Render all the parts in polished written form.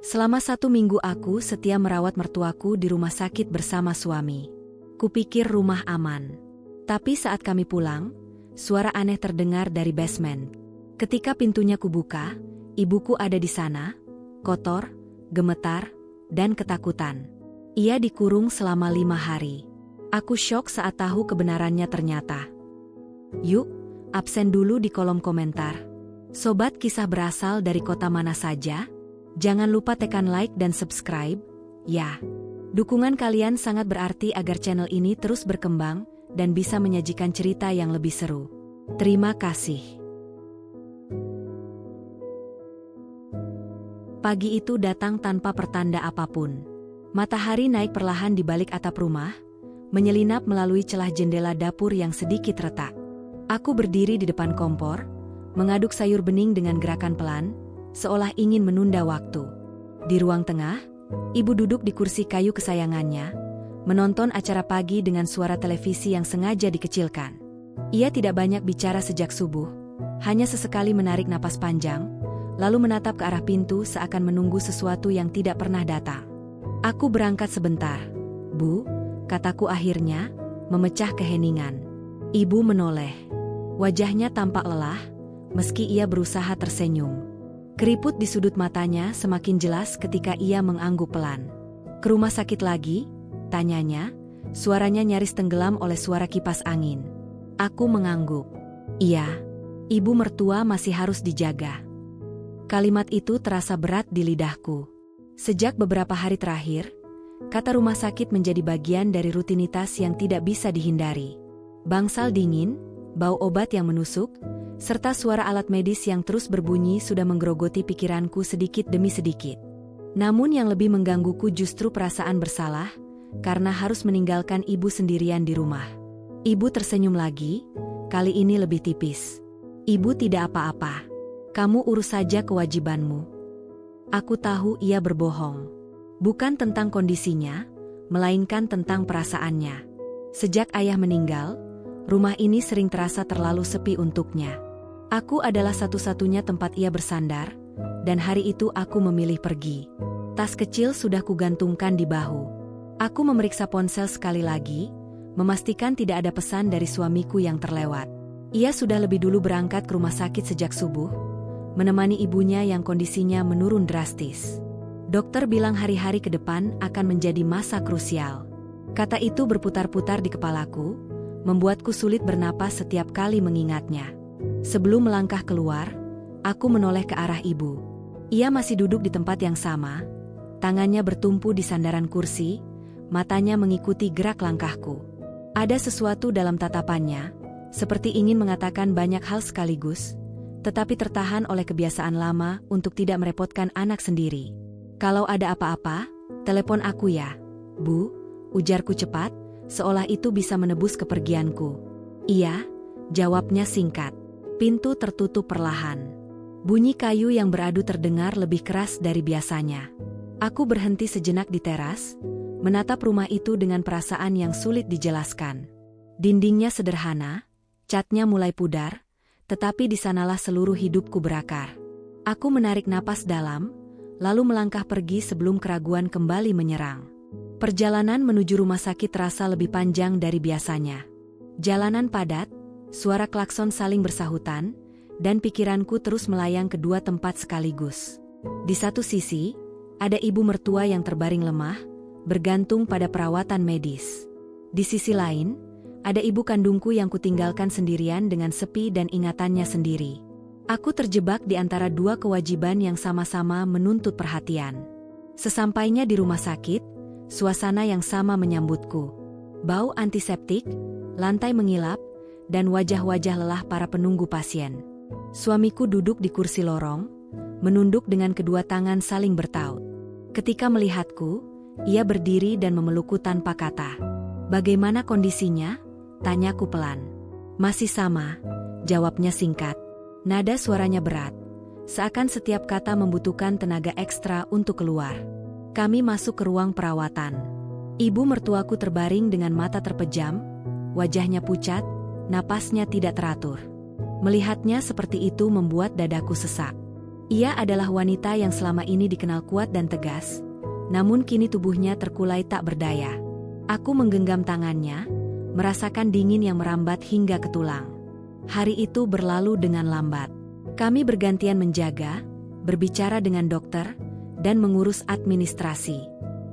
Selama 1 minggu aku setia merawat mertuaku di rumah sakit bersama suami. Kupikir rumah aman. Tapi saat kami pulang, suara aneh terdengar dari basement. Ketika pintunya kubuka, ibuku ada di sana, kotor, gemetar, dan ketakutan. Ia dikurung selama 5 hari. Aku syok saat tahu kebenarannya ternyata. Yuk, absen dulu di kolom komentar. Sobat kisah berasal dari kota mana saja? Jangan lupa tekan like dan subscribe, ya. Dukungan kalian sangat berarti agar channel ini terus berkembang dan bisa menyajikan cerita yang lebih seru. Terima kasih. Pagi itu datang tanpa pertanda apapun. Matahari naik perlahan di balik atap rumah, menyelinap melalui celah jendela dapur yang sedikit retak. Aku berdiri di depan kompor, mengaduk sayur bening dengan gerakan pelan, seolah ingin menunda waktu. Di ruang tengah, ibu duduk di kursi kayu kesayangannya, menonton acara pagi dengan suara televisi yang sengaja dikecilkan. Ia tidak banyak bicara sejak subuh, hanya sesekali menarik napas panjang, lalu menatap ke arah pintu seakan menunggu sesuatu yang tidak pernah datang. Aku berangkat sebentar, Bu, kataku akhirnya, memecah keheningan. Ibu menoleh. Wajahnya tampak lelah, meski ia berusaha tersenyum. Keriput di sudut matanya semakin jelas ketika ia mengangguk pelan. Ke rumah sakit lagi? Tanyanya, suaranya nyaris tenggelam oleh suara kipas angin. Aku mengangguk. Iya, ibu mertua masih harus dijaga. Kalimat itu terasa berat di lidahku. Sejak beberapa hari terakhir, kata rumah sakit menjadi bagian dari rutinitas yang tidak bisa dihindari. Bangsal dingin, bau obat yang menusuk, serta suara alat medis yang terus berbunyi sudah menggerogoti pikiranku sedikit demi sedikit. Namun yang lebih menggangguku justru perasaan bersalah, karena harus meninggalkan ibu sendirian di rumah. Ibu tersenyum lagi, kali ini lebih tipis. Ibu tidak apa-apa. Kamu urus saja kewajibanmu. Aku tahu ia berbohong. Bukan tentang kondisinya, melainkan tentang perasaannya. Sejak ayah meninggal, rumah ini sering terasa terlalu sepi untuknya. Aku adalah satu-satunya tempat ia bersandar, dan hari itu aku memilih pergi. Tas kecil sudah kugantungkan di bahu. Aku memeriksa ponsel sekali lagi, memastikan tidak ada pesan dari suamiku yang terlewat. Ia sudah lebih dulu berangkat ke rumah sakit sejak subuh, menemani ibunya yang kondisinya menurun drastis. Dokter bilang hari-hari ke depan akan menjadi masa krusial. Kata itu berputar-putar di kepalaku, membuatku sulit bernapas setiap kali mengingatnya. Sebelum melangkah keluar, aku menoleh ke arah ibu. Ia masih duduk di tempat yang sama, tangannya bertumpu di sandaran kursi, matanya mengikuti gerak langkahku. Ada sesuatu dalam tatapannya, seperti ingin mengatakan banyak hal sekaligus, tetapi tertahan oleh kebiasaan lama untuk tidak merepotkan anak sendiri. Kalau ada apa-apa, telepon aku ya, Bu, ujarku cepat, seolah itu bisa menebus kepergianku. Iya, jawabnya singkat. Pintu tertutup perlahan. Bunyi kayu yang beradu terdengar lebih keras dari biasanya. Aku berhenti sejenak di teras, menatap rumah itu dengan perasaan yang sulit dijelaskan. Dindingnya sederhana, catnya mulai pudar, tetapi di sanalah seluruh hidupku berakar. Aku menarik napas dalam, lalu melangkah pergi sebelum keraguan kembali menyerang. Perjalanan menuju rumah sakit terasa lebih panjang dari biasanya. Jalanan padat, suara klakson saling bersahutan, dan pikiranku terus melayang ke dua tempat sekaligus. Di satu sisi, ada ibu mertua yang terbaring lemah, bergantung pada perawatan medis. Di sisi lain, ada ibu kandungku yang kutinggalkan sendirian dengan sepi dan ingatannya sendiri. Aku terjebak di antara dua kewajiban yang sama-sama menuntut perhatian. Sesampainya di rumah sakit, suasana yang sama menyambutku. Bau antiseptik, lantai mengilap, dan wajah-wajah lelah para penunggu pasien. Suamiku duduk di kursi lorong, menunduk dengan kedua tangan saling bertaut. Ketika melihatku, ia berdiri dan memelukku tanpa kata. Bagaimana kondisinya? Tanyaku pelan. Masih sama, jawabnya singkat. Nada suaranya berat, seakan setiap kata membutuhkan tenaga ekstra untuk keluar. Kami masuk ke ruang perawatan. Ibu mertuaku terbaring dengan mata terpejam, wajahnya pucat, napasnya tidak teratur. Melihatnya seperti itu membuat dadaku sesak. Ia adalah wanita yang selama ini dikenal kuat dan tegas, namun kini tubuhnya terkulai tak berdaya. Aku menggenggam tangannya, merasakan dingin yang merambat hingga ke tulang. Hari itu berlalu dengan lambat. Kami bergantian menjaga, berbicara dengan dokter, dan mengurus administrasi.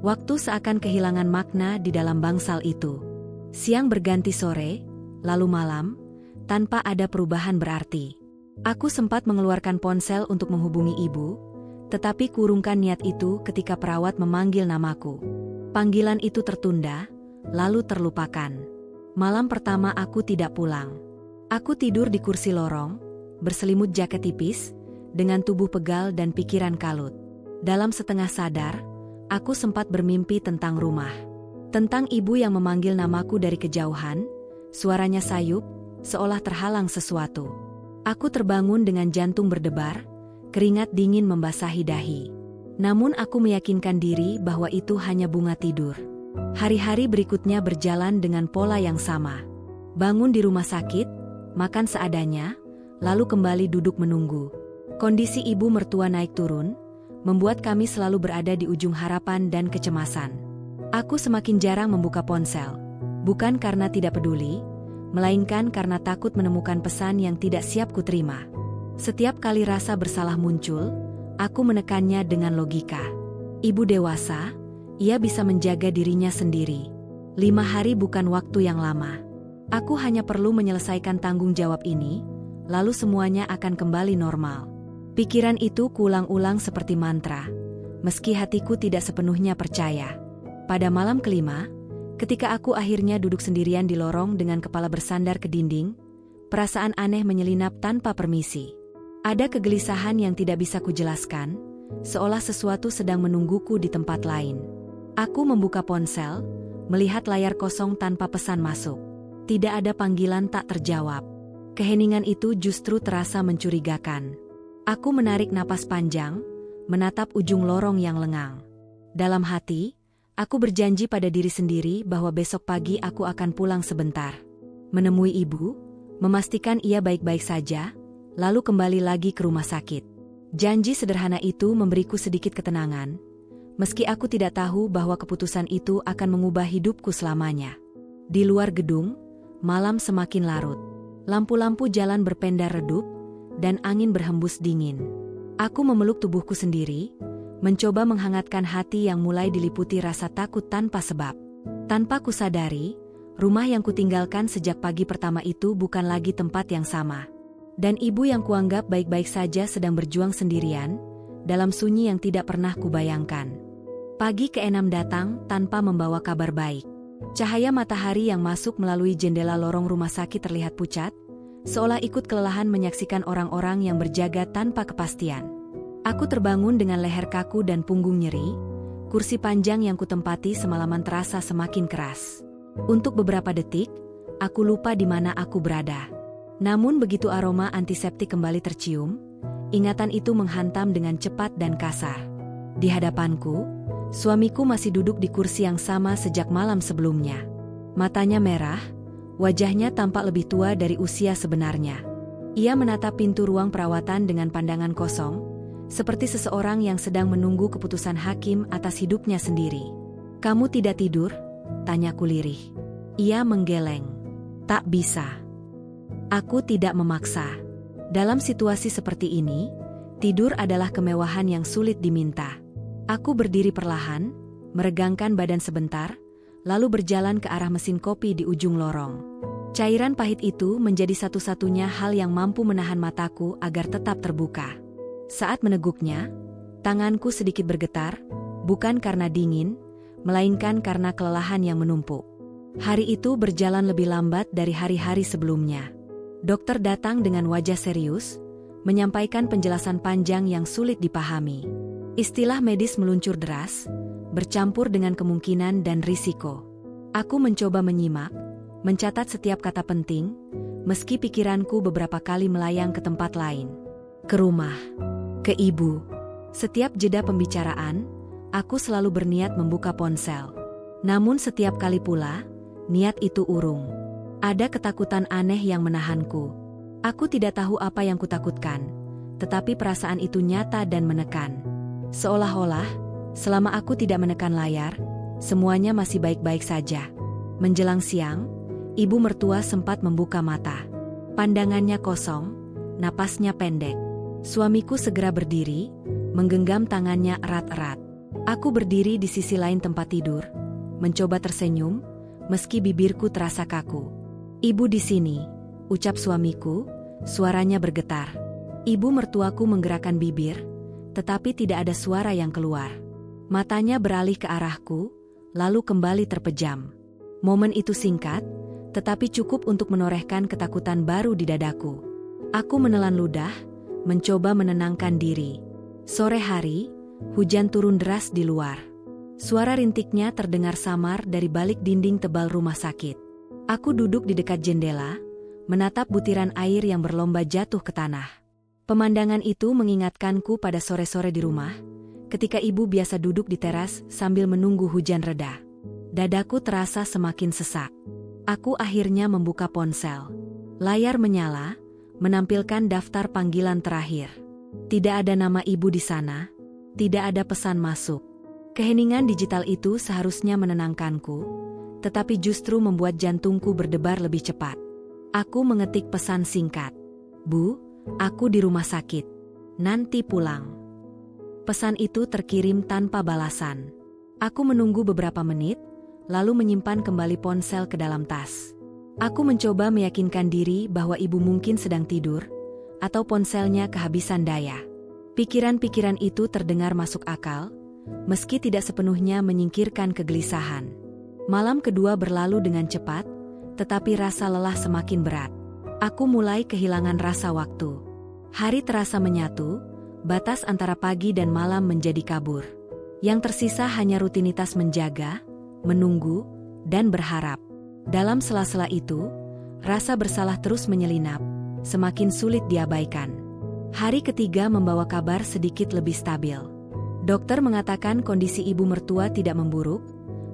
Waktu seakan kehilangan makna di dalam bangsal itu. Siang berganti sore, lalu malam, tanpa ada perubahan berarti. Aku sempat mengeluarkan ponsel untuk menghubungi ibu, tetapi kurungkan niat itu ketika perawat memanggil namaku. Panggilan itu tertunda, lalu terlupakan. Malam pertama aku tidak pulang. Aku tidur di kursi lorong, berselimut jaket tipis, dengan tubuh pegal dan pikiran kalut. Dalam setengah sadar, aku sempat bermimpi tentang rumah. Tentang ibu yang memanggil namaku dari kejauhan, suaranya sayup, seolah terhalang sesuatu. Aku terbangun dengan jantung berdebar, keringat dingin membasahi dahi. Namun aku meyakinkan diri bahwa itu hanya bunga tidur. Hari-hari berikutnya berjalan dengan pola yang sama. Bangun di rumah sakit, makan seadanya, lalu kembali duduk menunggu. Kondisi ibu mertua naik turun, membuat kami selalu berada di ujung harapan dan kecemasan. Aku semakin jarang membuka ponsel, bukan karena tidak peduli, melainkan karena takut menemukan pesan yang tidak siap kuterima. Setiap kali rasa bersalah muncul, aku menekannya dengan logika. Ibu dewasa, ia bisa menjaga dirinya sendiri. 5 hari bukan waktu yang lama. Aku hanya perlu menyelesaikan tanggung jawab ini, lalu semuanya akan kembali normal. Pikiran itu kuulang-ulang seperti mantra, meski hatiku tidak sepenuhnya percaya. Pada malam kelima, ketika aku akhirnya duduk sendirian di lorong dengan kepala bersandar ke dinding, perasaan aneh menyelinap tanpa permisi. Ada kegelisahan yang tidak bisa kujelaskan, seolah sesuatu sedang menungguku di tempat lain. Aku membuka ponsel, melihat layar kosong tanpa pesan masuk. Tidak ada panggilan tak terjawab. Keheningan itu justru terasa mencurigakan. Aku menarik napas panjang, menatap ujung lorong yang lengang. Dalam hati, aku berjanji pada diri sendiri bahwa besok pagi aku akan pulang sebentar. Menemui ibu, memastikan ia baik-baik saja, lalu kembali lagi ke rumah sakit. Janji sederhana itu memberiku sedikit ketenangan, meski aku tidak tahu bahwa keputusan itu akan mengubah hidupku selamanya. Di luar gedung, malam semakin larut. Lampu-lampu jalan berpendar redup, dan angin berhembus dingin. Aku memeluk tubuhku sendiri, mencoba menghangatkan hati yang mulai diliputi rasa takut tanpa sebab. Tanpa kusadari, rumah yang kutinggalkan sejak pagi pertama itu bukan lagi tempat yang sama. Dan ibu yang kuanggap baik-baik saja sedang berjuang sendirian, dalam sunyi yang tidak pernah kubayangkan. Pagi ke-6 datang tanpa membawa kabar baik. Cahaya matahari yang masuk melalui jendela lorong rumah sakit terlihat pucat, seolah ikut kelelahan menyaksikan orang-orang yang berjaga tanpa kepastian. Aku terbangun dengan leher kaku dan punggung nyeri, kursi panjang yang kutempati semalaman terasa semakin keras. Untuk beberapa detik, aku lupa di mana aku berada. Namun begitu aroma antiseptik kembali tercium, ingatan itu menghantam dengan cepat dan kasar. Di hadapanku, suamiku masih duduk di kursi yang sama sejak malam sebelumnya. Matanya merah, wajahnya tampak lebih tua dari usia sebenarnya. Ia menatap pintu ruang perawatan dengan pandangan kosong, seperti seseorang yang sedang menunggu keputusan hakim atas hidupnya sendiri. "Kamu tidak tidur?" tanyaku lirih. Ia menggeleng. "Tak bisa." Aku tidak memaksa. Dalam situasi seperti ini, tidur adalah kemewahan yang sulit diminta. Aku berdiri perlahan, meregangkan badan sebentar, lalu berjalan ke arah mesin kopi di ujung lorong. Cairan pahit itu menjadi satu-satunya hal yang mampu menahan mataku agar tetap terbuka. Saat meneguknya, tanganku sedikit bergetar, bukan karena dingin, melainkan karena kelelahan yang menumpuk. Hari itu berjalan lebih lambat dari hari-hari sebelumnya. Dokter datang dengan wajah serius, menyampaikan penjelasan panjang yang sulit dipahami. Istilah medis meluncur deras, bercampur dengan kemungkinan dan risiko. Aku mencoba menyimak, mencatat setiap kata penting, meski pikiranku beberapa kali melayang ke tempat lain. Ke rumah, ke ibu. Setiap jeda pembicaraan, aku selalu berniat membuka ponsel. Namun setiap kali pula, niat itu urung. Ada ketakutan aneh yang menahanku. Aku tidak tahu apa yang kutakutkan, tetapi perasaan itu nyata dan menekan. Seolah-olah, selama aku tidak menekan layar, semuanya masih baik-baik saja. Menjelang siang, ibu mertua sempat membuka mata. Pandangannya kosong, napasnya pendek. Suamiku segera berdiri, menggenggam tangannya erat-erat. Aku berdiri di sisi lain tempat tidur, mencoba tersenyum, meski bibirku terasa kaku. "Ibu di sini," ucap suamiku, suaranya bergetar. Ibu mertuaku menggerakkan bibir, tetapi tidak ada suara yang keluar. Matanya beralih ke arahku, lalu kembali terpejam. Momen itu singkat, tetapi cukup untuk menorehkan ketakutan baru di dadaku. Aku menelan ludah, mencoba menenangkan diri. Sore hari, hujan turun deras di luar. Suara rintiknya terdengar samar dari balik dinding tebal rumah sakit. Aku duduk di dekat jendela, menatap butiran air yang berlomba jatuh ke tanah. Pemandangan itu mengingatkanku pada sore-sore di rumah, ketika ibu biasa duduk di teras sambil menunggu hujan reda. Dadaku terasa semakin sesak. Aku akhirnya membuka ponsel. Layar menyala, menampilkan daftar panggilan terakhir. Tidak ada nama ibu di sana, tidak ada pesan masuk. Keheningan digital itu seharusnya menenangkanku, tetapi justru membuat jantungku berdebar lebih cepat. Aku mengetik pesan singkat. "Bu, aku di rumah sakit. Nanti pulang." Pesan itu terkirim tanpa balasan. Aku menunggu beberapa menit, lalu menyimpan kembali ponsel ke dalam tas. Aku mencoba meyakinkan diri bahwa ibu mungkin sedang tidur, atau ponselnya kehabisan daya. Pikiran-pikiran itu terdengar masuk akal, meski tidak sepenuhnya menyingkirkan kegelisahan. Malam kedua berlalu dengan cepat, tetapi rasa lelah semakin berat. Aku mulai kehilangan rasa waktu. Hari terasa menyatu, batas antara pagi dan malam menjadi kabur. Yang tersisa hanya rutinitas menjaga, menunggu, dan berharap. Dalam sela-sela itu, rasa bersalah terus menyelinap, semakin sulit diabaikan. Hari ketiga membawa kabar sedikit lebih stabil. Dokter mengatakan kondisi ibu mertua tidak memburuk,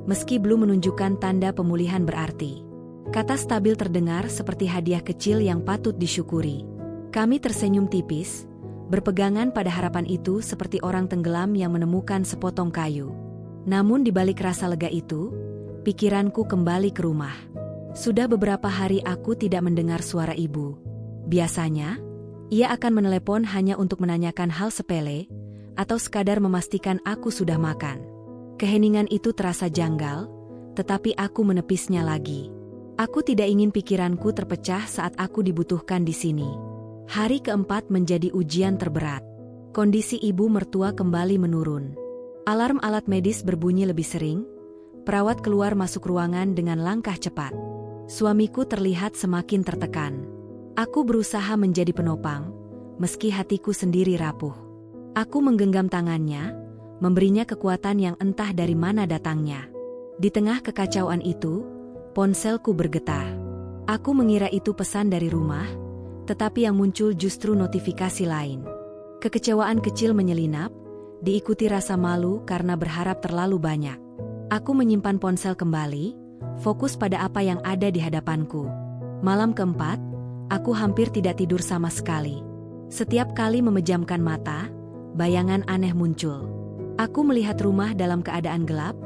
meski belum menunjukkan tanda pemulihan berarti. Kata stabil terdengar seperti hadiah kecil yang patut disyukuri. Kami tersenyum tipis, berpegangan pada harapan itu seperti orang tenggelam yang menemukan sepotong kayu. Namun di balik rasa lega itu, pikiranku kembali ke rumah. Sudah beberapa hari aku tidak mendengar suara ibu. Biasanya, ia akan menelepon hanya untuk menanyakan hal sepele, atau sekadar memastikan aku sudah makan. Keheningan itu terasa janggal, tetapi aku menepisnya lagi. Aku tidak ingin pikiranku terpecah saat aku dibutuhkan di sini. Hari keempat menjadi ujian terberat. Kondisi ibu mertua kembali menurun. Alarm alat medis berbunyi lebih sering, perawat keluar masuk ruangan dengan langkah cepat. Suamiku terlihat semakin tertekan. Aku berusaha menjadi penopang, meski hatiku sendiri rapuh. Aku menggenggam tangannya, memberinya kekuatan yang entah dari mana datangnya. Di tengah kekacauan itu, ponselku bergetar. Aku mengira itu pesan dari rumah, tetapi yang muncul justru notifikasi lain. Kekecewaan kecil menyelinap, diikuti rasa malu karena berharap terlalu banyak. Aku menyimpan ponsel kembali, fokus pada apa yang ada di hadapanku. Malam keempat, aku hampir tidak tidur sama sekali. Setiap kali memejamkan mata, bayangan aneh muncul. Aku melihat rumah dalam keadaan gelap,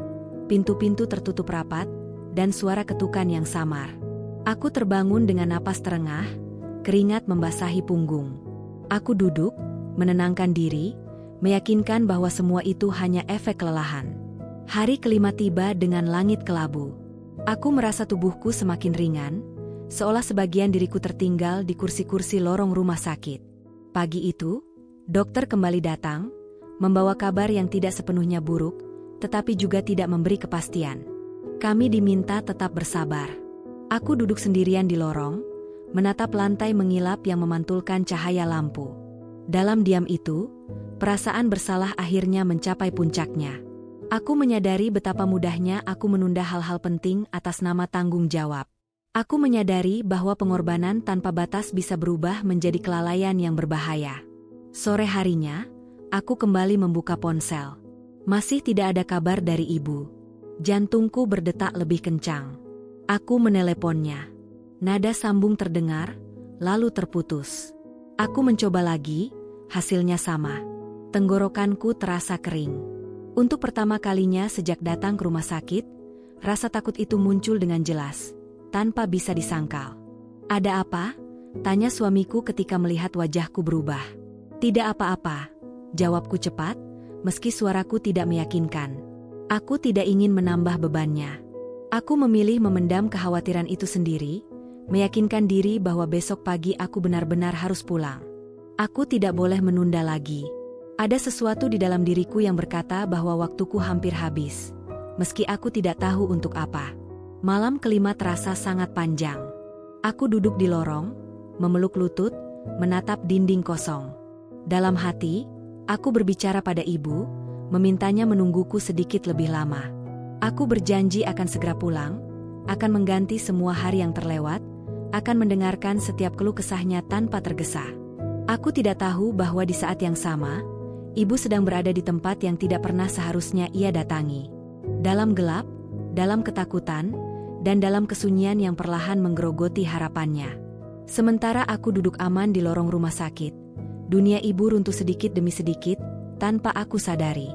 pintu-pintu tertutup rapat, dan suara ketukan yang samar. Aku terbangun dengan napas terengah, keringat membasahi punggung. Aku duduk, menenangkan diri, meyakinkan bahwa semua itu hanya efek kelelahan. Hari kelima tiba dengan langit kelabu. Aku merasa tubuhku semakin ringan, seolah sebagian diriku tertinggal di kursi-kursi lorong rumah sakit. Pagi itu, dokter kembali datang, membawa kabar yang tidak sepenuhnya buruk, tetapi juga tidak memberi kepastian. Kami diminta tetap bersabar. Aku duduk sendirian di lorong, menatap lantai mengilap yang memantulkan cahaya lampu. Dalam diam itu, perasaan bersalah akhirnya mencapai puncaknya. Aku menyadari betapa mudahnya aku menunda hal-hal penting atas nama tanggung jawab. Aku menyadari bahwa pengorbanan tanpa batas bisa berubah menjadi kelalaian yang berbahaya. Sore harinya, aku kembali membuka ponsel. Masih tidak ada kabar dari ibu. Jantungku berdetak lebih kencang. Aku meneleponnya. Nada sambung terdengar, lalu terputus. Aku mencoba lagi, Hasilnya sama. Tenggorokanku terasa kering. Untuk pertama kalinya sejak datang ke rumah sakit, rasa takut itu muncul dengan jelas, tanpa bisa disangkal. "Ada apa?" tanya suamiku ketika melihat wajahku berubah. "Tidak apa-apa," jawabku cepat, meski suaraku tidak meyakinkan. Aku tidak ingin menambah bebannya. Aku memilih memendam kekhawatiran itu sendiri, meyakinkan diri bahwa besok pagi aku benar-benar harus pulang. Aku tidak boleh menunda lagi. Ada sesuatu di dalam diriku yang berkata bahwa waktuku hampir habis, meski aku tidak tahu untuk apa. Malam kelima terasa sangat panjang. Aku duduk di lorong, memeluk lutut, menatap dinding kosong. Dalam hati, aku berbicara pada ibu, memintanya menungguku sedikit lebih lama. Aku berjanji akan segera pulang, akan mengganti semua hari yang terlewat, akan mendengarkan setiap keluh kesahnya tanpa tergesa. Aku tidak tahu bahwa di saat yang sama, ibu sedang berada di tempat yang tidak pernah seharusnya ia datangi. Dalam gelap, dalam ketakutan, dan dalam kesunyian yang perlahan menggerogoti harapannya. Sementara aku duduk aman di lorong rumah sakit, dunia ibu runtuh sedikit demi sedikit, tanpa aku sadari.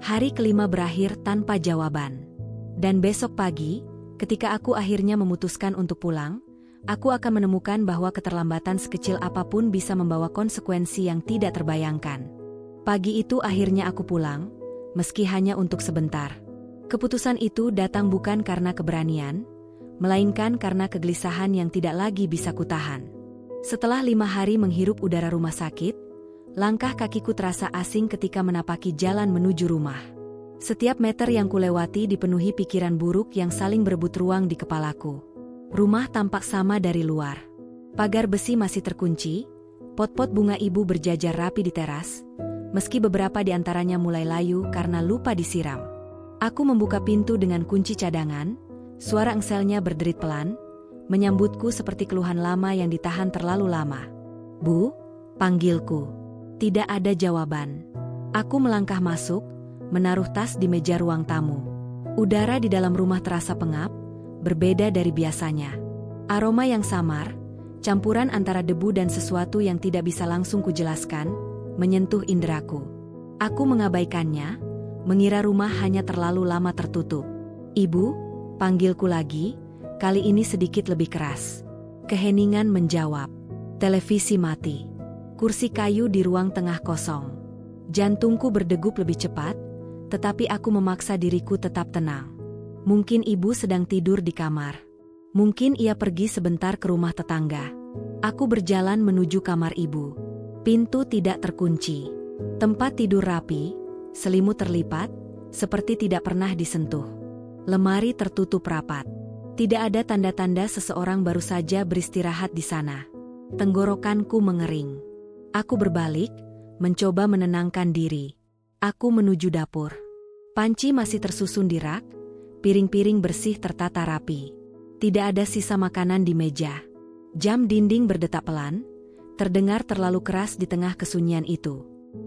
Hari kelima berakhir tanpa jawaban. Dan besok pagi, ketika aku akhirnya memutuskan untuk pulang, aku akan menemukan bahwa keterlambatan sekecil apapun bisa membawa konsekuensi yang tidak terbayangkan. Pagi itu akhirnya aku pulang, meski hanya untuk sebentar. Keputusan itu datang bukan karena keberanian, melainkan karena kegelisahan yang tidak lagi bisa kutahan. Setelah 5 hari menghirup udara rumah sakit, langkah kakiku terasa asing ketika menapaki jalan menuju rumah. Setiap meter yang kulewati dipenuhi pikiran buruk yang saling berebut ruang di kepalaku. Rumah tampak sama dari luar. Pagar besi masih terkunci, pot-pot bunga ibu berjajar rapi di teras, meski beberapa di antaranya mulai layu karena lupa disiram. Aku membuka pintu dengan kunci cadangan, suara engselnya berderit pelan, menyambutku seperti keluhan lama yang ditahan terlalu lama. "Bu," panggilku. Tidak ada jawaban. Aku melangkah masuk, menaruh tas di meja ruang tamu. Udara di dalam rumah terasa pengap, berbeda dari biasanya. Aroma yang samar, campuran antara debu dan sesuatu yang tidak bisa langsung kujelaskan, menyentuh inderaku. Aku mengabaikannya, mengira rumah hanya terlalu lama tertutup. "Ibu," panggilku lagi, kali ini sedikit lebih keras. Keheningan menjawab. Televisi mati. Kursi kayu di ruang tengah kosong. Jantungku berdegup lebih cepat, tetapi aku memaksa diriku tetap tenang. Mungkin ibu sedang tidur di kamar. Mungkin ia pergi sebentar ke rumah tetangga. Aku berjalan menuju kamar ibu. Pintu tidak terkunci. Tempat tidur rapi, selimut terlipat, seperti tidak pernah disentuh. Lemari tertutup rapat. Tidak ada tanda-tanda seseorang baru saja beristirahat di sana. Tenggorokanku mengering. Aku berbalik, mencoba menenangkan diri. Aku menuju dapur. Panci masih tersusun di rak, piring-piring bersih tertata rapi. Tidak ada sisa makanan di meja. Jam dinding berdetak pelan, terdengar terlalu keras di tengah kesunyian itu.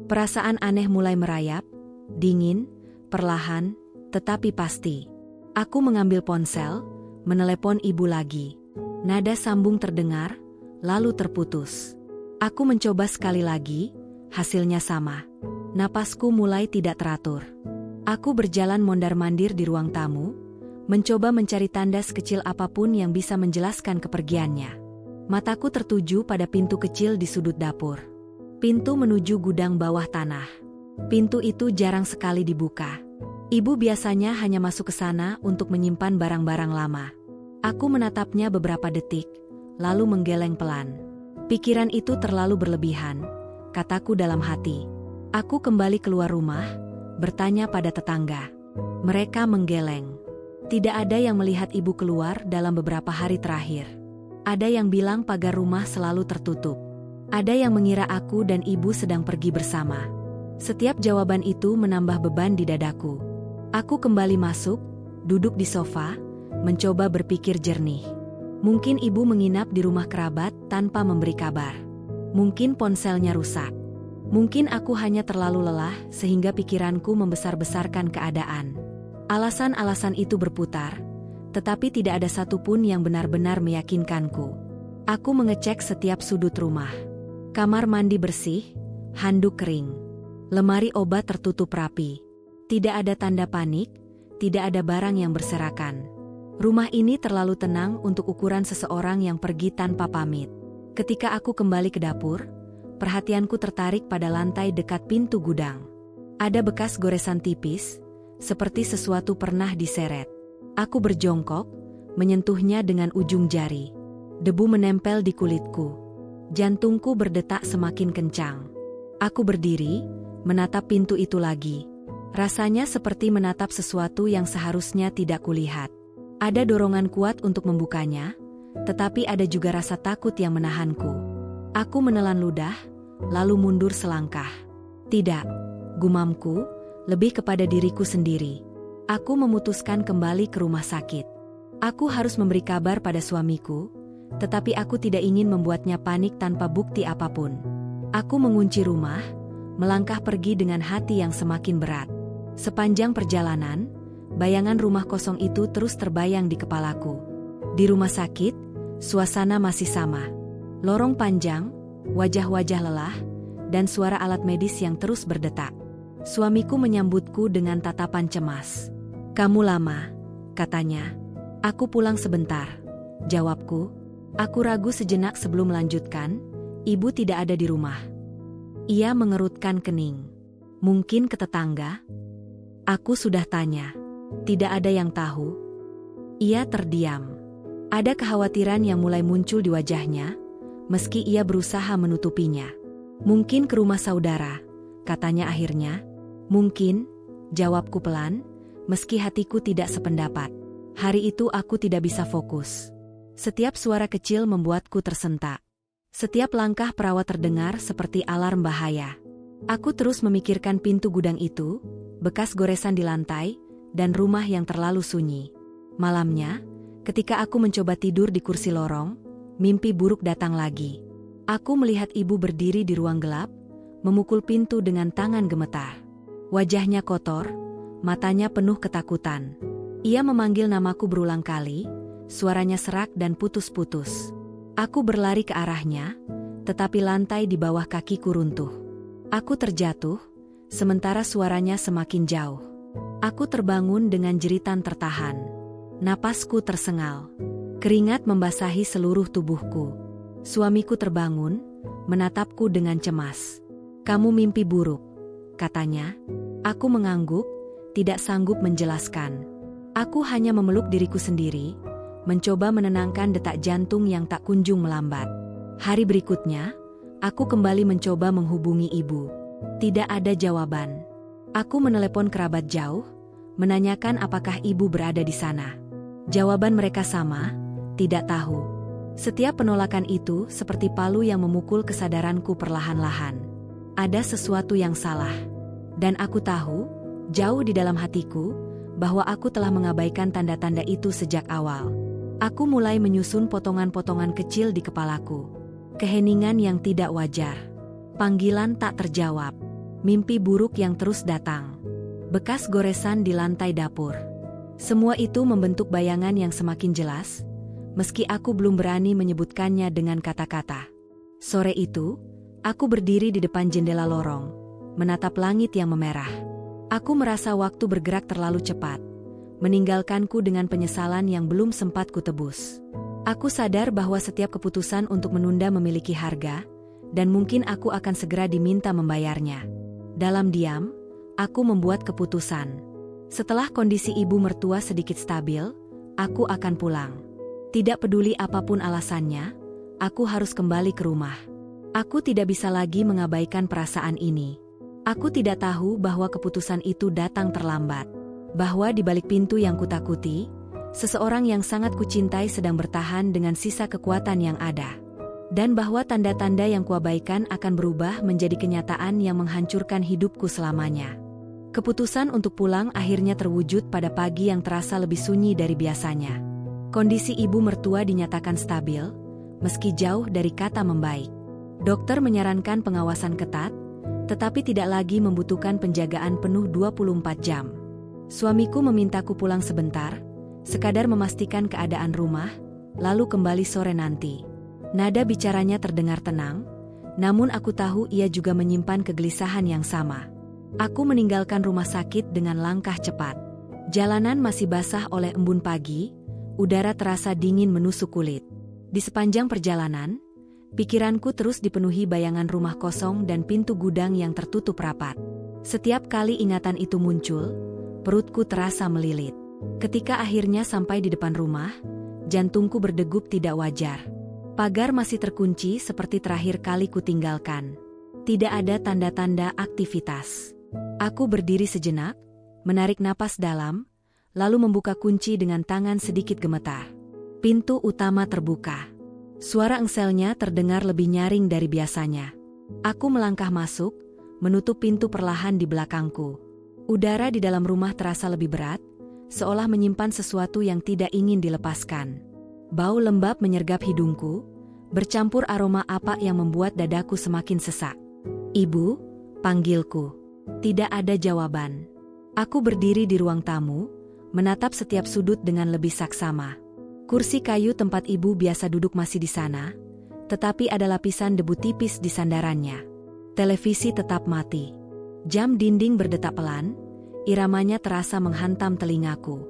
Perasaan aneh mulai merayap, dingin, perlahan, tetapi pasti. Aku mengambil ponsel, menelepon ibu lagi. Nada sambung terdengar, lalu terputus. Aku mencoba sekali lagi, hasilnya sama. Napasku mulai tidak teratur. Aku berjalan mondar-mandir di ruang tamu, mencoba mencari tanda sekecil apapun yang bisa menjelaskan kepergiannya. Mataku tertuju pada pintu kecil di sudut dapur. Pintu menuju gudang bawah tanah. Pintu itu jarang sekali dibuka. Ibu biasanya hanya masuk ke sana untuk menyimpan barang-barang lama. Aku menatapnya beberapa detik, lalu menggeleng pelan. Pikiran itu terlalu berlebihan, kataku dalam hati. Aku kembali keluar rumah, bertanya pada tetangga. Mereka menggeleng. Tidak ada yang melihat ibu keluar dalam beberapa hari terakhir. Ada yang bilang pagar rumah selalu tertutup. Ada yang mengira aku dan ibu sedang pergi bersama. Setiap jawaban itu menambah beban di dadaku. Aku kembali masuk, duduk di sofa, mencoba berpikir jernih. Mungkin ibu menginap di rumah kerabat tanpa memberi kabar. Mungkin ponselnya rusak. Mungkin aku hanya terlalu lelah sehingga pikiranku membesar-besarkan keadaan. Alasan-alasan itu berputar, tetapi tidak ada satupun yang benar-benar meyakinkanku. Aku mengecek setiap sudut rumah. Kamar mandi bersih, handuk kering. Lemari obat tertutup rapi. Tidak ada tanda panik, tidak ada barang yang berserakan. Rumah ini terlalu tenang untuk ukuran seseorang yang pergi tanpa pamit. Ketika aku kembali ke dapur, perhatianku tertarik pada lantai dekat pintu gudang. Ada bekas goresan tipis, seperti sesuatu pernah diseret. Aku berjongkok, menyentuhnya dengan ujung jari. Debu menempel di kulitku. Jantungku berdetak semakin kencang. Aku berdiri, menatap pintu itu lagi. Rasanya seperti menatap sesuatu yang seharusnya tidak kulihat. Ada dorongan kuat untuk membukanya, tetapi ada juga rasa takut yang menahanku. Aku menelan ludah, lalu mundur selangkah. Tidak, gumamku, lebih kepada diriku sendiri. Aku memutuskan kembali ke rumah sakit. Aku harus memberi kabar pada suamiku, tetapi aku tidak ingin membuatnya panik tanpa bukti apapun. Aku mengunci rumah, melangkah pergi dengan hati yang semakin berat. Sepanjang perjalanan, bayangan rumah kosong itu terus terbayang di kepalaku. Di rumah sakit, suasana masih sama. Lorong panjang, wajah-wajah lelah, dan suara alat medis yang terus berdetak. Suamiku menyambutku dengan tatapan cemas. "Kamu lama," katanya. "Aku pulang sebentar," jawabku. Aku ragu sejenak sebelum melanjutkan, "Ibu tidak ada di rumah." Ia mengerutkan kening. "Mungkin ke tetangga?" Aku sudah tanya. Tidak ada yang tahu. Ia terdiam. Ada kekhawatiran yang mulai muncul di wajahnya, meski ia berusaha menutupinya. "Mungkin ke rumah saudara," katanya akhirnya. "Mungkin," jawabku pelan, meski hatiku tidak sependapat. Hari itu aku tidak bisa fokus. Setiap suara kecil membuatku tersentak. Setiap langkah perawat terdengar seperti alarm bahaya. Aku terus memikirkan pintu gudang itu, bekas goresan di lantai, dan rumah yang terlalu sunyi. Malamnya, ketika aku mencoba tidur di kursi lorong, mimpi buruk datang lagi. Aku melihat ibu berdiri di ruang gelap, memukul pintu dengan tangan gemetar. Wajahnya kotor, matanya penuh ketakutan. Ia memanggil namaku berulang kali, suaranya serak dan putus-putus. Aku berlari ke arahnya, tetapi lantai di bawah kakiku runtuh. Aku terjatuh, sementara suaranya semakin jauh. Aku terbangun dengan jeritan tertahan. Napasku tersengal. Keringat membasahi seluruh tubuhku. Suamiku terbangun, menatapku dengan cemas. "Kamu mimpi buruk," katanya. Aku mengangguk, tidak sanggup menjelaskan. Aku hanya memeluk diriku sendiri, mencoba menenangkan detak jantung yang tak kunjung melambat. Hari berikutnya, aku kembali mencoba menghubungi ibu. Tidak ada jawaban. Aku menelepon kerabat jauh, menanyakan apakah ibu berada di sana. Jawaban mereka sama, tidak tahu. Setiap penolakan itu seperti palu yang memukul kesadaranku perlahan-lahan. Ada sesuatu yang salah. Dan aku tahu, jauh di dalam hatiku, bahwa aku telah mengabaikan tanda-tanda itu sejak awal. Aku mulai menyusun potongan-potongan kecil di kepalaku. Keheningan yang tidak wajar. Panggilan tak terjawab. Mimpi buruk yang terus datang. Bekas goresan di lantai dapur. Semua itu membentuk bayangan yang semakin jelas, meski aku belum berani menyebutkannya dengan kata-kata. Sore itu, aku berdiri di depan jendela lorong, menatap langit yang memerah. Aku merasa waktu bergerak terlalu cepat, meninggalkanku dengan penyesalan yang belum sempat kutebus. Aku sadar bahwa setiap keputusan untuk menunda memiliki harga, dan mungkin aku akan segera diminta membayarnya. Dalam diam, aku membuat keputusan. Setelah kondisi ibu mertua sedikit stabil, aku akan pulang. Tidak peduli apapun alasannya, aku harus kembali ke rumah. Aku tidak bisa lagi mengabaikan perasaan ini. Aku tidak tahu bahwa keputusan itu datang terlambat. Bahwa di balik pintu yang kutakuti, seseorang yang sangat kucintai sedang bertahan dengan sisa kekuatan yang ada. Dan bahwa tanda-tanda yang kuabaikan akan berubah menjadi kenyataan yang menghancurkan hidupku selamanya. Keputusan untuk pulang akhirnya terwujud pada pagi yang terasa lebih sunyi dari biasanya. Kondisi ibu mertua dinyatakan stabil, meski jauh dari kata membaik. Dokter menyarankan pengawasan ketat, tetapi tidak lagi membutuhkan penjagaan penuh 24 jam. Suamiku memintaku pulang sebentar, sekadar memastikan keadaan rumah, lalu kembali sore nanti. Nada bicaranya terdengar tenang, Namun aku tahu ia juga menyimpan kegelisahan yang sama. Aku meninggalkan rumah sakit dengan langkah cepat. Jalanan masih basah oleh embun pagi, udara terasa dingin menusuk kulit. Di sepanjang perjalanan, pikiranku terus dipenuhi bayangan rumah kosong dan pintu gudang yang tertutup rapat. Setiap kali ingatan itu muncul, perutku terasa melilit. Ketika akhirnya sampai di depan rumah, jantungku berdegup tidak wajar. Pagar masih terkunci seperti terakhir kali kutinggalkan. Tidak ada tanda-tanda aktivitas. Aku berdiri sejenak, menarik napas dalam, lalu membuka kunci dengan tangan sedikit gemetar. Pintu utama terbuka. Suara engselnya terdengar lebih nyaring dari biasanya. Aku melangkah masuk, menutup pintu perlahan di belakangku. Udara di dalam rumah terasa lebih berat, seolah menyimpan sesuatu yang tidak ingin dilepaskan. Bau lembab menyergap hidungku, bercampur aroma apa yang membuat dadaku semakin sesak. "Ibu," panggilku. Tidak ada jawaban. Aku berdiri di ruang tamu, menatap setiap sudut dengan lebih saksama. Kursi kayu tempat ibu biasa duduk masih di sana, tetapi ada lapisan debu tipis di sandarannya. Televisi tetap mati. Jam dinding berdetak pelan, iramanya terasa menghantam telingaku.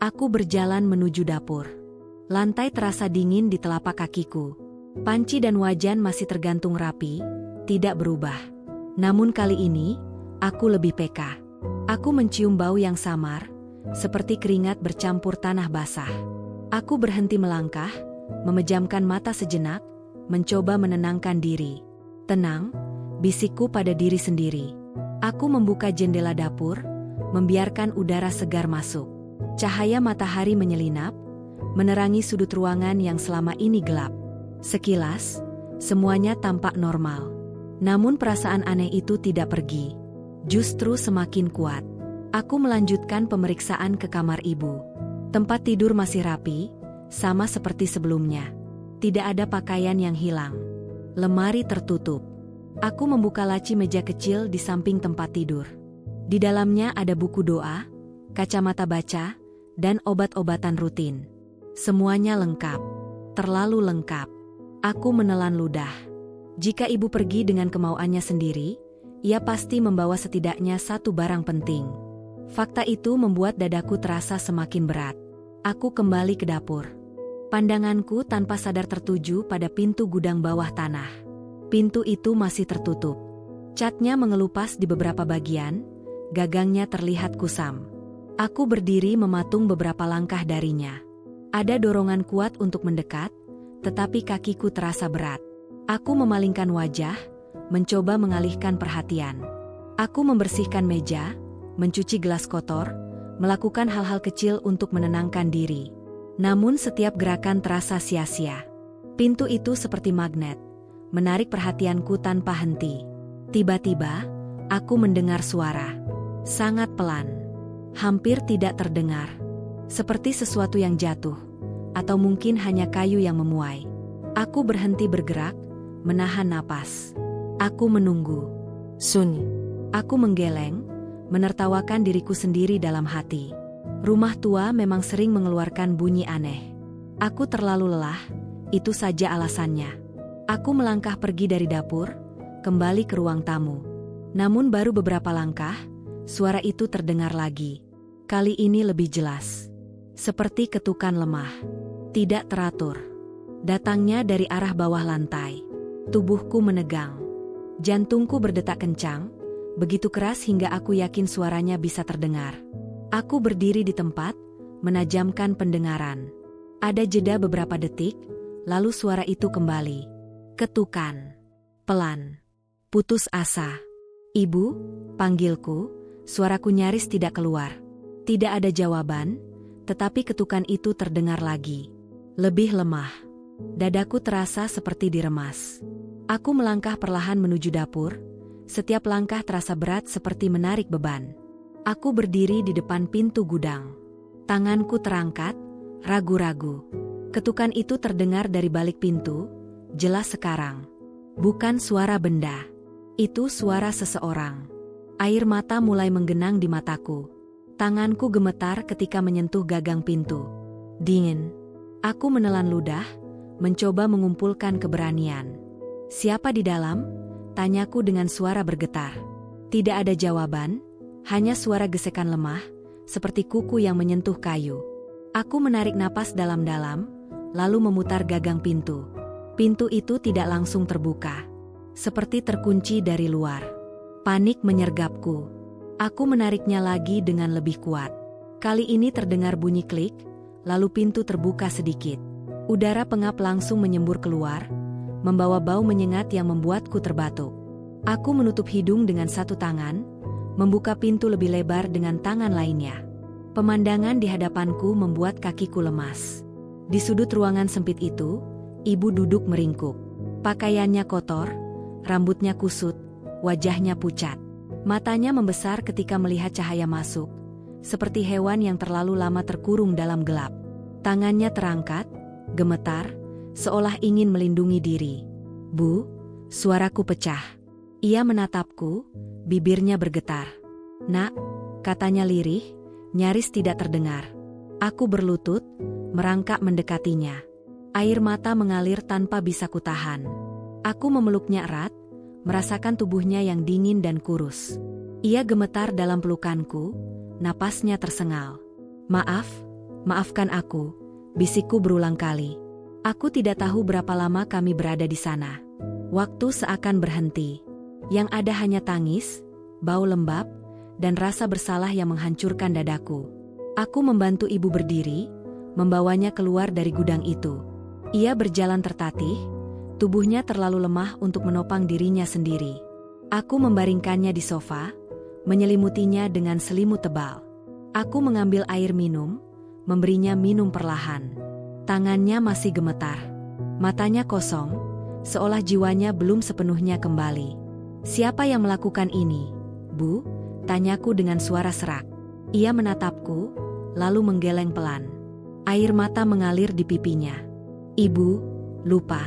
Aku berjalan menuju dapur. Lantai terasa dingin di telapak kakiku. Panci dan wajan masih tergantung rapi, tidak berubah. Namun kali ini, aku lebih peka. Aku mencium bau yang samar, seperti keringat bercampur tanah basah. Aku berhenti melangkah, memejamkan mata sejenak, mencoba menenangkan diri. "Tenang," bisikku pada diri sendiri. Aku membuka jendela dapur, membiarkan udara segar masuk. Cahaya matahari menyelinap, menerangi sudut ruangan yang selama ini gelap. Sekilas, semuanya tampak normal. Namun perasaan aneh itu tidak pergi. Justru semakin kuat. Aku melanjutkan pemeriksaan ke kamar ibu. Tempat tidur masih rapi, sama seperti sebelumnya. Tidak ada pakaian yang hilang. Lemari tertutup. Aku membuka laci meja kecil di samping tempat tidur. Di dalamnya ada buku doa, kacamata baca, dan obat-obatan rutin. Semuanya lengkap. Terlalu lengkap. Aku menelan ludah. Jika ibu pergi dengan kemauannya sendiri, ia pasti membawa setidaknya satu barang penting. Fakta itu membuat dadaku terasa semakin berat. Aku kembali ke dapur. Pandanganku tanpa sadar tertuju pada pintu gudang bawah tanah. Pintu itu masih tertutup. Catnya mengelupas di beberapa bagian, gagangnya terlihat kusam. Aku berdiri mematung beberapa langkah darinya. Ada dorongan kuat untuk mendekat, tetapi kakiku terasa berat. Aku memalingkan wajah, mencoba mengalihkan perhatian. Aku membersihkan meja, mencuci gelas kotor, melakukan hal-hal kecil untuk menenangkan diri. Namun setiap gerakan terasa sia-sia. Pintu itu seperti magnet, menarik perhatianku tanpa henti. Tiba-tiba, aku mendengar suara. Sangat pelan. Hampir tidak terdengar. Seperti sesuatu yang jatuh. Atau mungkin hanya kayu yang memuai. Aku berhenti bergerak, menahan napas. Aku menunggu. Sun. Aku menggeleng, menertawakan diriku sendiri dalam hati. Rumah tua memang sering mengeluarkan bunyi aneh. Aku terlalu lelah, itu saja alasannya. Aku melangkah pergi dari dapur, kembali ke ruang tamu. Namun baru beberapa langkah, suara itu terdengar lagi. Kali ini lebih jelas. Seperti ketukan lemah. Tidak teratur. Datangnya dari arah bawah lantai. Tubuhku menegang. Jantungku berdetak kencang, begitu keras hingga aku yakin suaranya bisa terdengar. Aku berdiri di tempat, menajamkan pendengaran. Ada jeda beberapa detik, lalu suara itu kembali. Ketukan. Pelan. Putus asa. "Ibu," panggilku, suaraku nyaris tidak keluar. Tidak ada jawaban, tetapi ketukan itu terdengar lagi. Lebih lemah. Dadaku terasa seperti diremas. Aku melangkah perlahan menuju dapur. Setiap langkah terasa berat seperti menarik beban. Aku berdiri di depan pintu gudang. Tanganku terangkat, ragu-ragu. Ketukan itu terdengar dari balik pintu, jelas sekarang. Bukan suara benda. Itu suara seseorang. Air mata mulai menggenang di mataku. Tanganku gemetar ketika menyentuh gagang pintu. Dingin. Aku menelan ludah, mencoba mengumpulkan keberanian. Siapa di dalam? Tanyaku dengan suara bergetar. Tidak ada jawaban, hanya suara gesekan lemah, seperti kuku yang menyentuh kayu. Aku menarik napas dalam-dalam, lalu memutar gagang pintu. Pintu itu tidak langsung terbuka, seperti terkunci dari luar. Panik menyergapku. Aku menariknya lagi dengan lebih kuat. Kali ini terdengar bunyi klik, lalu pintu terbuka sedikit. Udara pengap langsung menyembur keluar, membawa bau menyengat yang membuatku terbatuk. Aku menutup hidung dengan satu tangan, membuka pintu lebih lebar dengan tangan lainnya. Pemandangan di hadapanku membuat kakiku lemas. Di sudut ruangan sempit itu, ibu duduk meringkuk. Pakaiannya kotor, rambutnya kusut, wajahnya pucat. Matanya membesar ketika melihat cahaya masuk, seperti hewan yang terlalu lama terkurung dalam gelap. Tangannya terangkat, gemetar, seolah ingin melindungi diri. "Bu," suaraku pecah. Ia menatapku, bibirnya bergetar. "Nak," katanya lirih, nyaris tidak terdengar. Aku berlutut, merangkak mendekatinya. Air mata mengalir tanpa bisa kutahan. Aku memeluknya erat, merasakan tubuhnya yang dingin dan kurus. Ia gemetar dalam pelukanku, napasnya tersengal. Maafkan aku," bisikku berulang kali. Aku tidak tahu berapa lama kami berada di sana. Waktu seakan berhenti. Yang ada hanya tangis, bau lembab, dan rasa bersalah yang menghancurkan dadaku. Aku membantu ibu berdiri, membawanya keluar dari gudang itu. Ia berjalan tertatih, tubuhnya terlalu lemah untuk menopang dirinya sendiri. Aku membaringkannya di sofa, menyelimutinya dengan selimut tebal. Aku mengambil air minum, memberinya minum perlahan. Tangannya masih gemetar. Matanya kosong, seolah jiwanya belum sepenuhnya kembali. "Siapa yang melakukan ini, Bu?" tanyaku dengan suara serak. Ia menatapku, lalu menggeleng pelan. Air mata mengalir di pipinya. "Ibu, lupa,"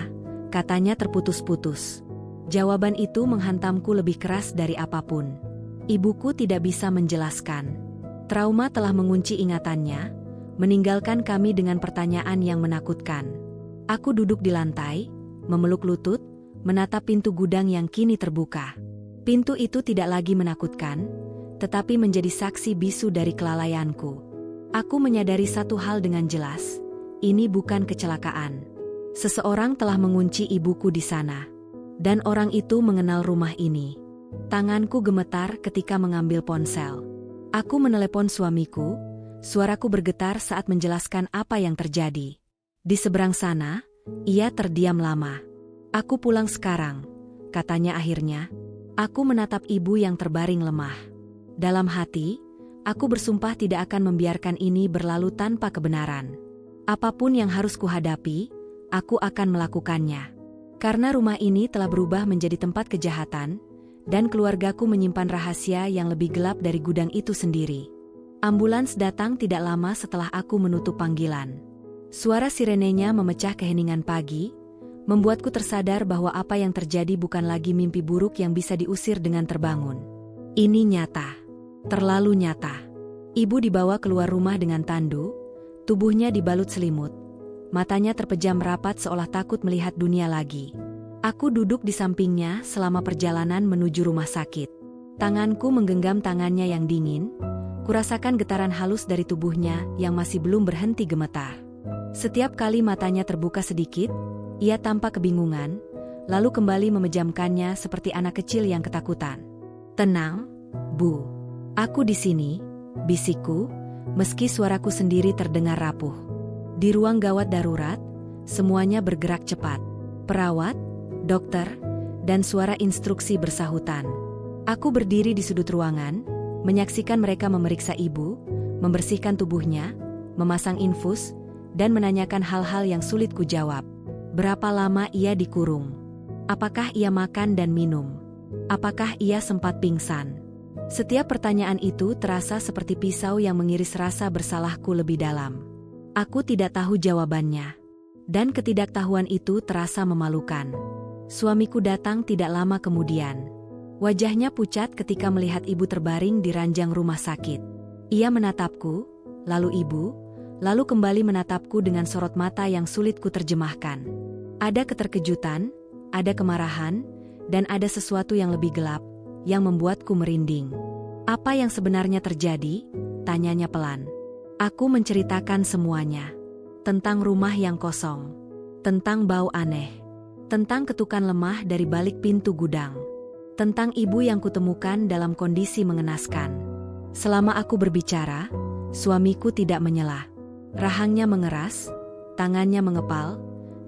katanya terputus-putus. Jawaban itu menghantamku lebih keras dari apapun. Ibuku tidak bisa menjelaskan. Trauma telah mengunci ingatannya, meninggalkan kami dengan pertanyaan yang menakutkan. Aku duduk di lantai, memeluk lutut, menatap pintu gudang yang kini terbuka. Pintu itu tidak lagi menakutkan, tetapi menjadi saksi bisu dari kelalaianku. Aku menyadari satu hal dengan jelas, ini bukan kecelakaan. Seseorang telah mengunci ibuku di sana. Dan orang itu mengenal rumah ini. Tanganku gemetar ketika mengambil ponsel. Aku menelepon suamiku, suaraku bergetar saat menjelaskan apa yang terjadi. Di seberang sana, ia terdiam lama. "Aku pulang sekarang," katanya akhirnya. Aku menatap ibu yang terbaring lemah. Dalam hati, aku bersumpah tidak akan membiarkan ini berlalu tanpa kebenaran. Apapun yang harus kuhadapi, aku akan melakukannya. Karena rumah ini telah berubah menjadi tempat kejahatan, dan keluargaku menyimpan rahasia yang lebih gelap dari gudang itu sendiri. Ambulans datang tidak lama setelah aku menutup panggilan. Suara sirenenya memecah keheningan pagi, membuatku tersadar bahwa apa yang terjadi bukan lagi mimpi buruk yang bisa diusir dengan terbangun. Ini nyata. Terlalu nyata. Ibu dibawa keluar rumah dengan tandu, tubuhnya dibalut selimut. Matanya terpejam rapat seolah takut melihat dunia lagi. Aku duduk di sampingnya selama perjalanan menuju rumah sakit. Tanganku menggenggam tangannya yang dingin, kurasakan getaran halus dari tubuhnya yang masih belum berhenti gemetar. Setiap kali matanya terbuka sedikit, ia tampak kebingungan, lalu kembali memejamkannya seperti anak kecil yang ketakutan. "Tenang, Bu. Aku di sini," bisikku, meski suaraku sendiri terdengar rapuh. Di ruang gawat darurat, semuanya bergerak cepat. Perawat, dokter, dan suara instruksi bersahutan. Aku berdiri di sudut ruangan, menyaksikan mereka memeriksa ibu, membersihkan tubuhnya, memasang infus, dan menanyakan hal-hal yang sulit kujawab. Berapa lama ia dikurung? Apakah ia makan dan minum? Apakah ia sempat pingsan? Setiap pertanyaan itu terasa seperti pisau yang mengiris rasa bersalahku lebih dalam. Aku tidak tahu jawabannya. Dan ketidaktahuan itu terasa memalukan. Suamiku datang tidak lama kemudian. Wajahnya pucat ketika melihat ibu terbaring di ranjang rumah sakit. Ia menatapku, lalu ibu, lalu kembali menatapku dengan sorot mata yang sulit kuterjemahkan. Ada keterkejutan, ada kemarahan, dan ada sesuatu yang lebih gelap, yang membuatku merinding. Apa yang sebenarnya terjadi? Tanyanya pelan. Aku menceritakan semuanya. Tentang rumah yang kosong. Tentang bau aneh. Tentang ketukan lemah dari balik pintu gudang. Tentang ibu yang kutemukan dalam kondisi mengenaskan. Selama aku berbicara, suamiku tidak menyela. Rahangnya mengeras, tangannya mengepal,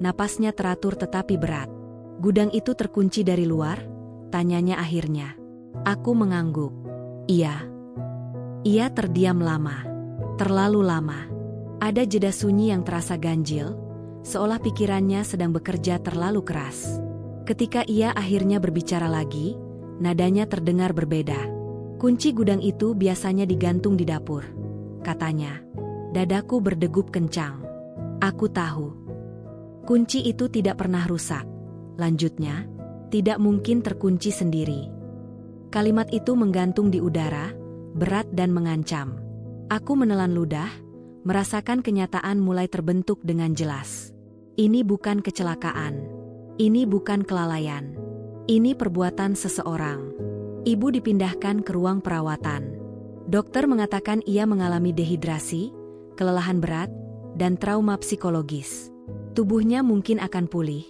napasnya teratur tetapi berat. Gudang itu terkunci dari luar? Tanyanya akhirnya. Aku mengangguk. Iya. Ia terdiam lama. Terlalu lama. Ada jeda sunyi yang terasa ganjil, seolah pikirannya sedang bekerja terlalu keras. Ketika ia akhirnya berbicara lagi, nadanya terdengar berbeda. Kunci gudang itu biasanya digantung di dapur, katanya. Dadaku berdegup kencang. Aku tahu. Kunci itu tidak pernah rusak. Lanjutnya, tidak mungkin terkunci sendiri. Kalimat itu menggantung di udara, berat dan mengancam. Aku menelan ludah, merasakan kenyataan mulai terbentuk dengan jelas. Ini bukan kecelakaan. Ini bukan kelalaian. Ini perbuatan seseorang. Ibu dipindahkan ke ruang perawatan. Dokter mengatakan ia mengalami dehidrasi, kelelahan berat, dan trauma psikologis. Tubuhnya mungkin akan pulih,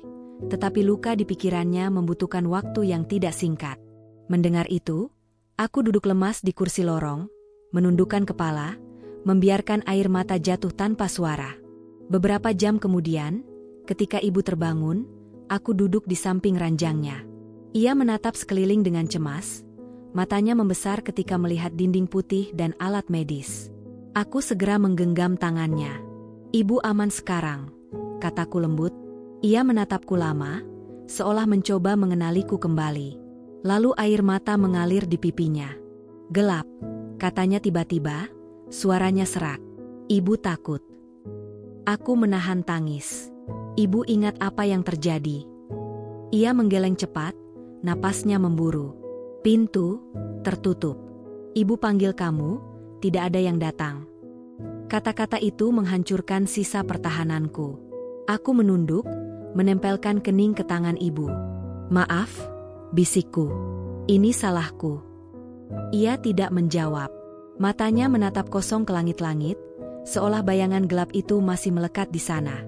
tetapi luka di pikirannya membutuhkan waktu yang tidak singkat. Mendengar itu, aku duduk lemas di kursi lorong, menundukkan kepala, membiarkan air mata jatuh tanpa suara. Beberapa jam kemudian, ketika ibu terbangun, aku duduk di samping ranjangnya. Ia menatap sekeliling dengan cemas, matanya membesar ketika melihat dinding putih dan alat medis. Aku segera menggenggam tangannya. Ibu aman sekarang, kataku lembut. Ia menatapku lama, seolah mencoba mengenaliku kembali. Lalu air mata mengalir di pipinya. Gelap, katanya tiba-tiba, suaranya serak. Ibu takut. Aku menahan tangis. Ibu ingat apa yang terjadi. Ia menggeleng cepat, napasnya memburu. Pintu tertutup. Ibu panggil kamu, tidak ada yang datang. Kata-kata itu menghancurkan sisa pertahananku. Aku menunduk, menempelkan kening ke tangan ibu. Maaf, bisikku. Ini salahku. Ia tidak menjawab. Matanya menatap kosong ke langit-langit, seolah bayangan gelap itu masih melekat di sana.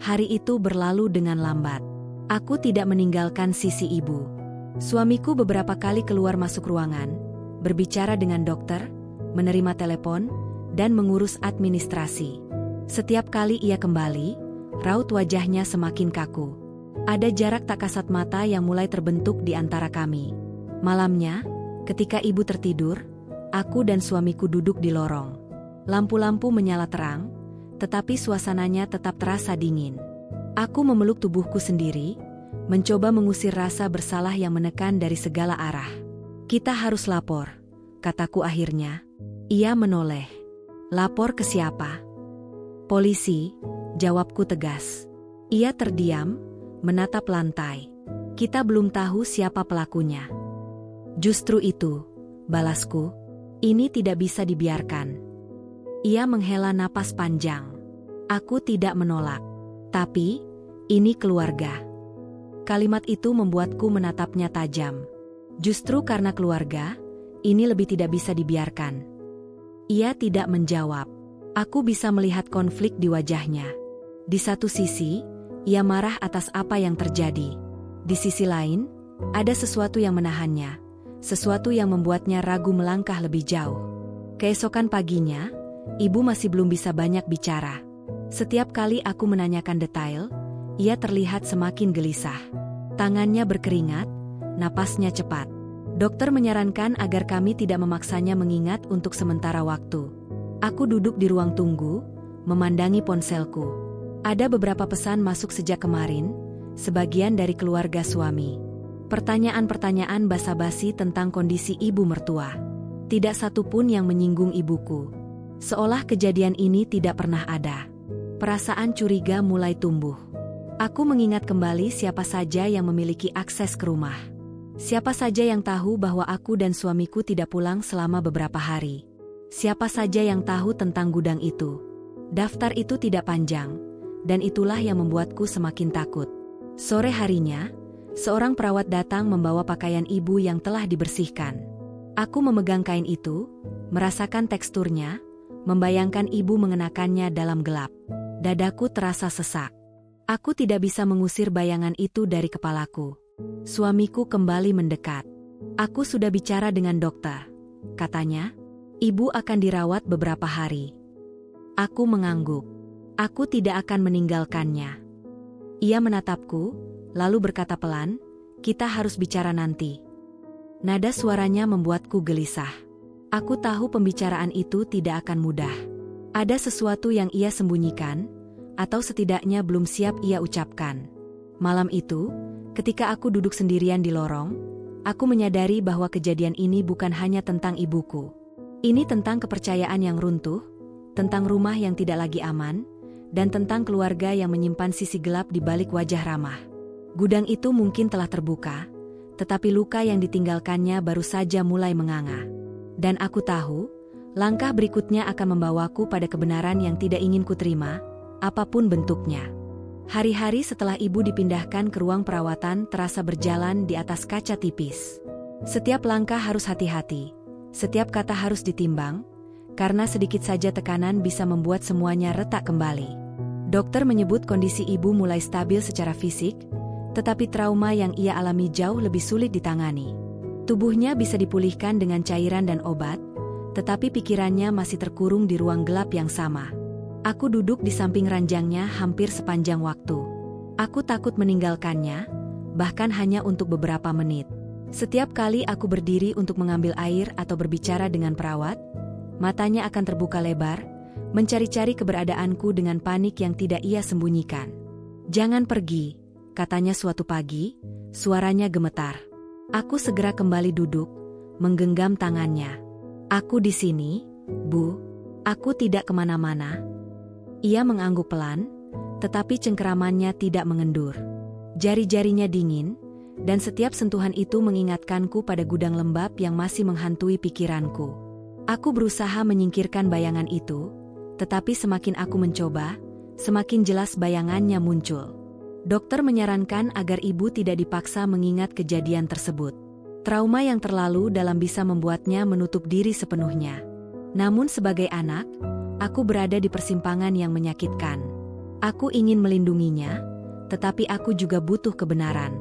Hari itu berlalu dengan lambat. Aku tidak meninggalkan sisi ibu. Suamiku beberapa kali keluar masuk ruangan, berbicara dengan dokter, menerima telepon, dan mengurus administrasi. Setiap kali ia kembali, raut wajahnya semakin kaku. Ada jarak tak kasat mata yang mulai terbentuk di antara kami. Malamnya, ketika ibu tertidur, aku dan suamiku duduk di lorong. Lampu-lampu menyala terang, tetapi suasananya tetap terasa dingin. Aku memeluk tubuhku sendiri, mencoba mengusir rasa bersalah yang menekan dari segala arah. Kita harus lapor, kataku akhirnya. Ia menoleh. Lapor ke siapa? Polisi, jawabku tegas. Ia terdiam, menatap lantai. Kita belum tahu siapa pelakunya. Justru itu, balasku. Ini tidak bisa dibiarkan. Ia menghela napas panjang. Aku tidak menolak. Tapi, ini keluarga. Kalimat itu membuatku menatapnya tajam. Justru karena keluarga, ini lebih tidak bisa dibiarkan. Ia tidak menjawab. Aku bisa melihat konflik di wajahnya. Di satu sisi, ia marah atas apa yang terjadi. Di sisi lain, ada sesuatu yang menahannya. Sesuatu yang membuatnya ragu melangkah lebih jauh. Keesokan paginya, ibu masih belum bisa banyak bicara. Setiap kali aku menanyakan detail, ia terlihat semakin gelisah. Tangannya berkeringat, napasnya cepat. Dokter menyarankan agar kami tidak memaksanya mengingat untuk sementara waktu. Aku duduk di ruang tunggu, memandangi ponselku. Ada beberapa pesan masuk sejak kemarin, sebagian dari keluarga suami. Pertanyaan-pertanyaan basa-basi tentang kondisi ibu mertua. Tidak satu pun yang menyinggung ibuku. Seolah kejadian ini tidak pernah ada. Perasaan curiga mulai tumbuh. Aku mengingat kembali siapa saja yang memiliki akses ke rumah. Siapa saja yang tahu bahwa aku dan suamiku tidak pulang selama beberapa hari. Siapa saja yang tahu tentang gudang itu. Daftar itu tidak panjang, dan itulah yang membuatku semakin takut. Sore harinya, Seorang perawat datang membawa pakaian ibu yang telah dibersihkan. Aku memegang kain itu, merasakan teksturnya, membayangkan ibu mengenakannya dalam gelap. Dadaku terasa sesak. Aku tidak bisa mengusir bayangan itu dari kepalaku. Suamiku kembali mendekat. Aku sudah bicara dengan dokter. Katanya, ibu akan dirawat beberapa hari. Aku mengangguk. Aku tidak akan meninggalkannya. Ia menatapku, lalu berkata pelan, "Kita harus bicara nanti." Nada suaranya membuatku gelisah. Aku tahu pembicaraan itu tidak akan mudah. Ada sesuatu yang ia sembunyikan, atau setidaknya belum siap ia ucapkan. Malam itu, ketika aku duduk sendirian di lorong, aku menyadari bahwa kejadian ini bukan hanya tentang ibuku. Ini tentang kepercayaan yang runtuh, tentang rumah yang tidak lagi aman, dan tentang keluarga yang menyimpan sisi gelap di balik wajah ramah. Gudang itu mungkin telah terbuka, tetapi luka yang ditinggalkannya baru saja mulai menganga. Dan aku tahu, langkah berikutnya akan membawaku pada kebenaran yang tidak ingin kuterima, apapun bentuknya. Hari-hari setelah ibu dipindahkan ke ruang perawatan terasa berjalan di atas kaca tipis. Setiap langkah harus hati-hati, setiap kata harus ditimbang, karena sedikit saja tekanan bisa membuat semuanya retak kembali. Dokter menyebut kondisi ibu mulai stabil secara fisik, tetapi trauma yang ia alami jauh lebih sulit ditangani. Tubuhnya bisa dipulihkan dengan cairan dan obat, tetapi pikirannya masih terkurung di ruang gelap yang sama. Aku duduk di samping ranjangnya hampir sepanjang waktu. Aku takut meninggalkannya, bahkan hanya untuk beberapa menit. Setiap kali aku berdiri untuk mengambil air atau berbicara dengan perawat, matanya akan terbuka lebar, mencari-cari keberadaanku dengan panik yang tidak ia sembunyikan. "Jangan pergi," katanya suatu pagi, suaranya gemetar. Aku segera kembali duduk, menggenggam tangannya. "Aku di sini, Bu. Aku tidak kemana-mana." Ia mengangguk pelan, tetapi cengkeramannya tidak mengendur. Jari-jarinya dingin, dan setiap sentuhan itu mengingatkanku pada gudang lembab yang masih menghantui pikiranku. Aku berusaha menyingkirkan bayangan itu, tetapi semakin aku mencoba, semakin jelas bayangannya muncul. Dokter menyarankan agar ibu tidak dipaksa mengingat kejadian tersebut. Trauma yang terlalu dalam bisa membuatnya menutup diri sepenuhnya. Namun sebagai anak, aku berada di persimpangan yang menyakitkan. Aku ingin melindunginya, tetapi aku juga butuh kebenaran.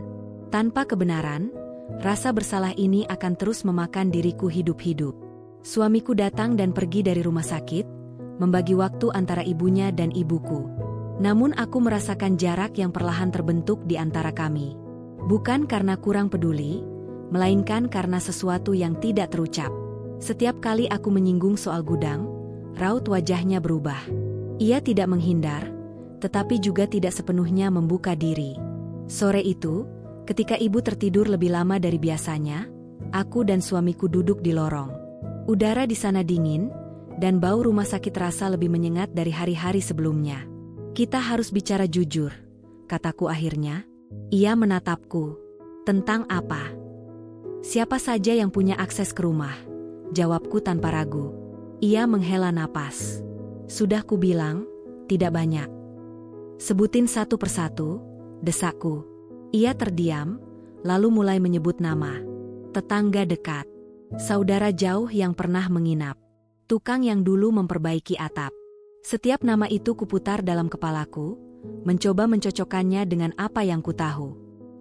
Tanpa kebenaran, rasa bersalah ini akan terus memakan diriku hidup-hidup. Suamiku datang dan pergi dari rumah sakit, membagi waktu antara ibunya dan ibuku. Namun aku merasakan jarak yang perlahan terbentuk di antara kami. Bukan karena kurang peduli, melainkan karena sesuatu yang tidak terucap. Setiap kali aku menyinggung soal gudang, raut wajahnya berubah. Ia tidak menghindar, tetapi juga tidak sepenuhnya membuka diri. Sore itu, ketika ibu tertidur lebih lama dari biasanya, aku dan suamiku duduk di lorong. Udara di sana dingin, dan bau rumah sakit terasa lebih menyengat dari hari-hari sebelumnya. "Kita harus bicara jujur," kataku akhirnya. Ia menatapku. "Tentang apa?" "Siapa saja yang punya akses ke rumah?" jawabku tanpa ragu. Ia menghela napas. "Sudah kubilang, tidak banyak." "Sebutin satu persatu," desakku. Ia terdiam, lalu mulai menyebut nama. Tetangga dekat, saudara jauh yang pernah menginap, tukang yang dulu memperbaiki atap. Setiap nama itu kuputar dalam kepalaku, mencoba mencocokkannya dengan apa yang kutahu.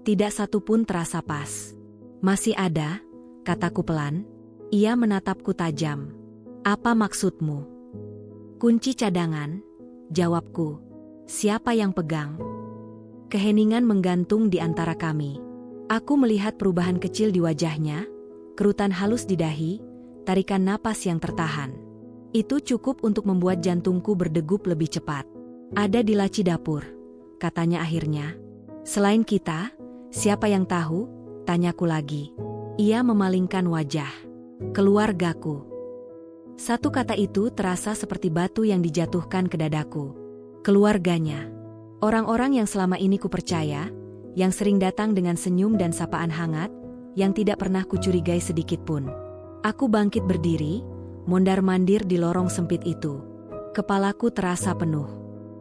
Tidak satu pun terasa pas. "Masih ada," kataku pelan. Ia menatapku tajam. "Apa maksudmu?" "Kunci cadangan," jawabku. "Siapa yang pegang?" Keheningan menggantung di antara kami. Aku melihat perubahan kecil di wajahnya, kerutan halus di dahi, tarikan napas yang tertahan. Itu cukup untuk membuat jantungku berdegup lebih cepat. "Ada di laci dapur," katanya akhirnya. "Selain kita, siapa yang tahu?" tanyaku lagi. Ia memalingkan wajah. "Keluargaku." Satu kata itu terasa seperti batu yang dijatuhkan ke dadaku. Keluarganya. Orang-orang yang selama ini kupercaya, yang sering datang dengan senyum dan sapaan hangat, yang tidak pernah kucurigai sedikit pun. Aku bangkit berdiri, mondar-mandir di lorong sempit itu. Kepalaku terasa penuh.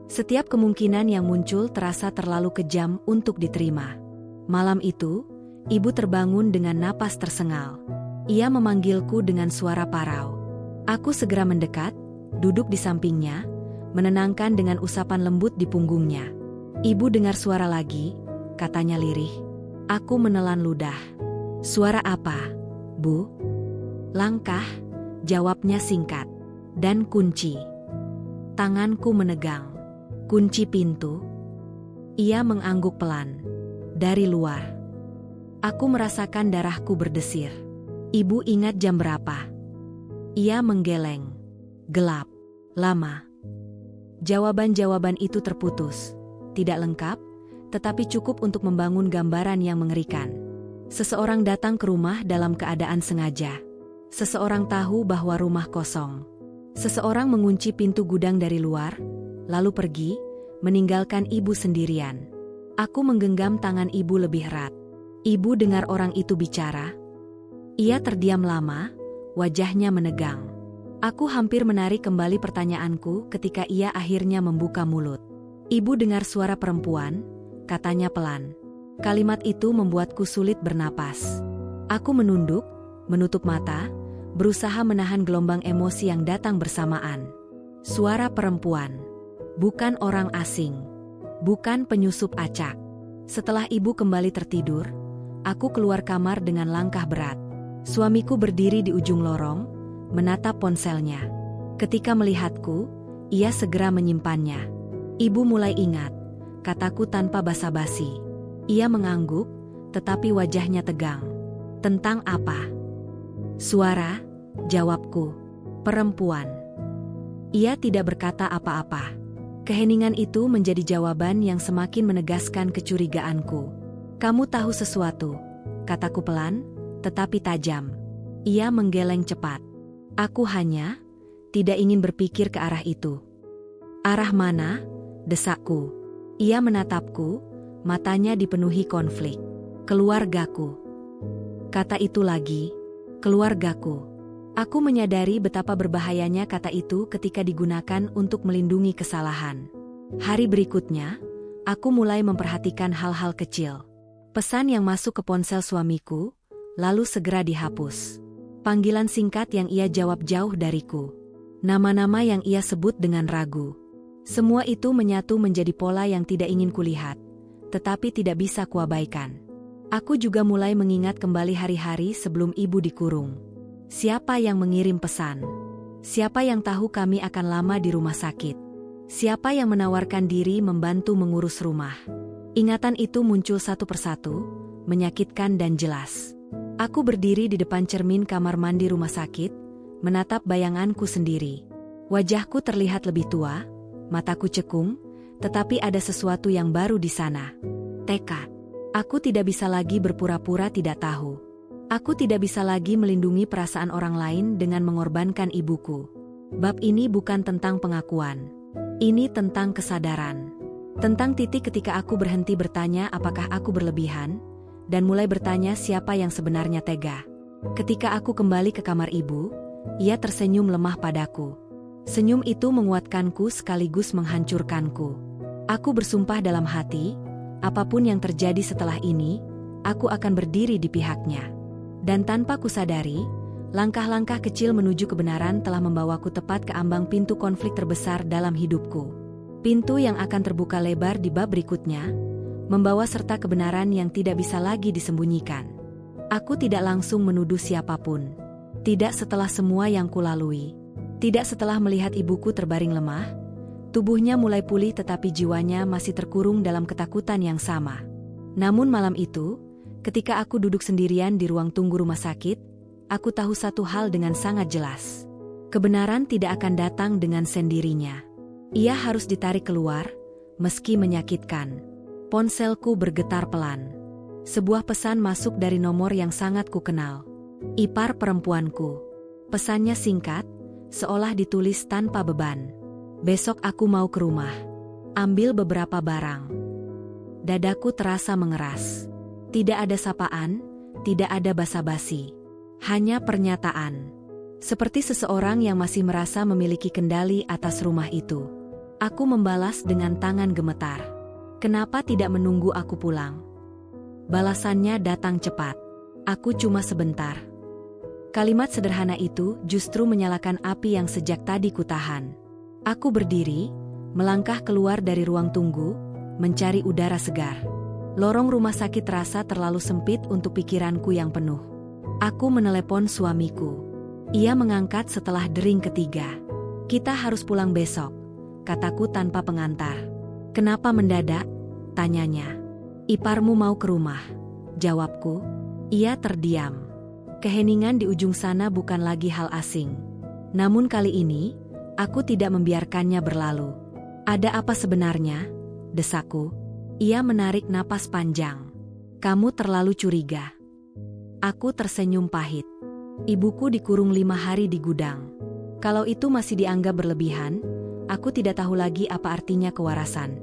Setiap kemungkinan yang muncul terasa terlalu kejam untuk diterima. Malam itu, ibu terbangun dengan napas tersengal. Ia memanggilku dengan suara parau. Aku segera mendekat, duduk di sampingnya, menenangkan dengan usapan lembut di punggungnya. Ibu dengar suara lagi, katanya lirih. Aku menelan ludah. Suara apa, Bu? Langkah, jawabnya singkat. Dan kunci. Tanganku menegang. Kunci pintu. Ia mengangguk pelan. Dari luar. Aku merasakan darahku berdesir. Ibu ingat jam berapa? Ia menggeleng. Gelap. Lama. Jawaban-jawaban itu terputus. Tidak lengkap, tetapi cukup untuk membangun gambaran yang mengerikan. Seseorang datang ke rumah dalam keadaan sengaja. Seseorang tahu bahwa rumah kosong. Seseorang mengunci pintu gudang dari luar, lalu pergi, meninggalkan ibu sendirian. Aku menggenggam tangan ibu lebih erat. Ibu dengar orang itu bicara. Ia terdiam lama, wajahnya menegang. Aku hampir menarik kembali pertanyaanku ketika ia akhirnya membuka mulut. Ibu dengar suara perempuan, katanya pelan. Kalimat itu membuatku sulit bernapas. Aku menunduk, menutup mata, berusaha menahan gelombang emosi yang datang bersamaan. Suara perempuan. Bukan orang asing. Bukan penyusup acak. Setelah ibu kembali tertidur, aku keluar kamar dengan langkah berat. Suamiku berdiri di ujung lorong, menatap ponselnya. Ketika melihatku, ia segera menyimpannya. Ibu mulai ingat, kataku tanpa basa-basi. Ia mengangguk, tetapi wajahnya tegang. Tentang apa? Suara, jawabku. Perempuan. Ia tidak berkata apa-apa. Keheningan itu menjadi jawaban yang semakin menegaskan kecurigaanku. Kamu tahu sesuatu, kataku pelan, tetapi tajam. Ia menggeleng cepat. Aku hanya tidak ingin berpikir ke arah itu. Arah mana? Desakku. Ia menatapku, matanya dipenuhi konflik. Keluargaku. Kata itu lagi, keluargaku. Aku menyadari betapa berbahayanya kata itu ketika digunakan untuk melindungi kesalahan. Hari berikutnya, aku mulai memperhatikan hal-hal kecil. Pesan yang masuk ke ponsel suamiku, lalu segera dihapus. Panggilan singkat yang ia jawab jauh dariku. Nama-nama yang ia sebut dengan ragu. Semua itu menyatu menjadi pola yang tidak ingin kulihat, tetapi tidak bisa kuabaikan. Aku juga mulai mengingat kembali hari-hari sebelum ibu dikurung. Siapa yang mengirim pesan? Siapa yang tahu kami akan lama di rumah sakit? Siapa yang menawarkan diri membantu mengurus rumah? Ingatan itu muncul satu persatu, menyakitkan dan jelas. Aku berdiri di depan cermin kamar mandi rumah sakit, menatap bayanganku sendiri. Wajahku terlihat lebih tua, mataku cekung, tetapi ada sesuatu yang baru di sana. Tekad. Aku tidak bisa lagi berpura-pura tidak tahu. Aku tidak bisa lagi melindungi perasaan orang lain dengan mengorbankan ibuku. Bab ini bukan tentang pengakuan. Ini tentang kesadaran. Tentang titik ketika aku berhenti bertanya apakah aku berlebihan, dan mulai bertanya siapa yang sebenarnya tega. Ketika aku kembali ke kamar ibu, ia tersenyum lemah padaku. Senyum itu menguatkanku sekaligus menghancurkanku. Aku bersumpah dalam hati, apapun yang terjadi setelah ini, aku akan berdiri di pihaknya. Dan tanpa kusadari, langkah-langkah kecil menuju kebenaran telah membawaku tepat ke ambang pintu konflik terbesar dalam hidupku. Pintu yang akan terbuka lebar di bab berikutnya, membawa serta kebenaran yang tidak bisa lagi disembunyikan. Aku tidak langsung menuduh siapapun. Tidak setelah semua yang kulalui. Tidak setelah melihat ibuku terbaring lemah, tubuhnya mulai pulih tetapi jiwanya masih terkurung dalam ketakutan yang sama. Namun malam itu, ketika aku duduk sendirian di ruang tunggu rumah sakit, aku tahu satu hal dengan sangat jelas. Kebenaran tidak akan datang dengan sendirinya. Ia harus ditarik keluar, meski menyakitkan. Ponselku bergetar pelan. Sebuah pesan masuk dari nomor yang sangat kukenal. Ipar perempuanku. Pesannya singkat, seolah ditulis tanpa beban. Besok aku mau ke rumah. Ambil beberapa barang. Dadaku terasa mengeras. Tidak ada sapaan, tidak ada basa-basi. Hanya pernyataan. Seperti seseorang yang masih merasa memiliki kendali atas rumah itu. Aku membalas dengan tangan gemetar. Kenapa tidak menunggu aku pulang? Balasannya datang cepat. Aku cuma sebentar. Kalimat sederhana itu justru menyalakan api yang sejak tadi kutahan. Aku berdiri, melangkah keluar dari ruang tunggu, mencari udara segar. Lorong rumah sakit terasa terlalu sempit untuk pikiranku yang penuh. Aku menelepon suamiku. Ia mengangkat setelah dering ketiga. "Kita harus pulang besok," kataku tanpa pengantar. "Kenapa mendadak?" tanyanya. "Iparmu mau ke rumah," jawabku. Ia terdiam. Keheningan di ujung sana bukan lagi hal asing. Namun kali ini, aku tidak membiarkannya berlalu. "Ada apa sebenarnya?" desaku. Ia menarik napas panjang. "Kamu terlalu curiga." Aku tersenyum pahit. Ibuku dikurung 5 hari di gudang. Kalau itu masih dianggap berlebihan, aku tidak tahu lagi apa artinya kewarasan.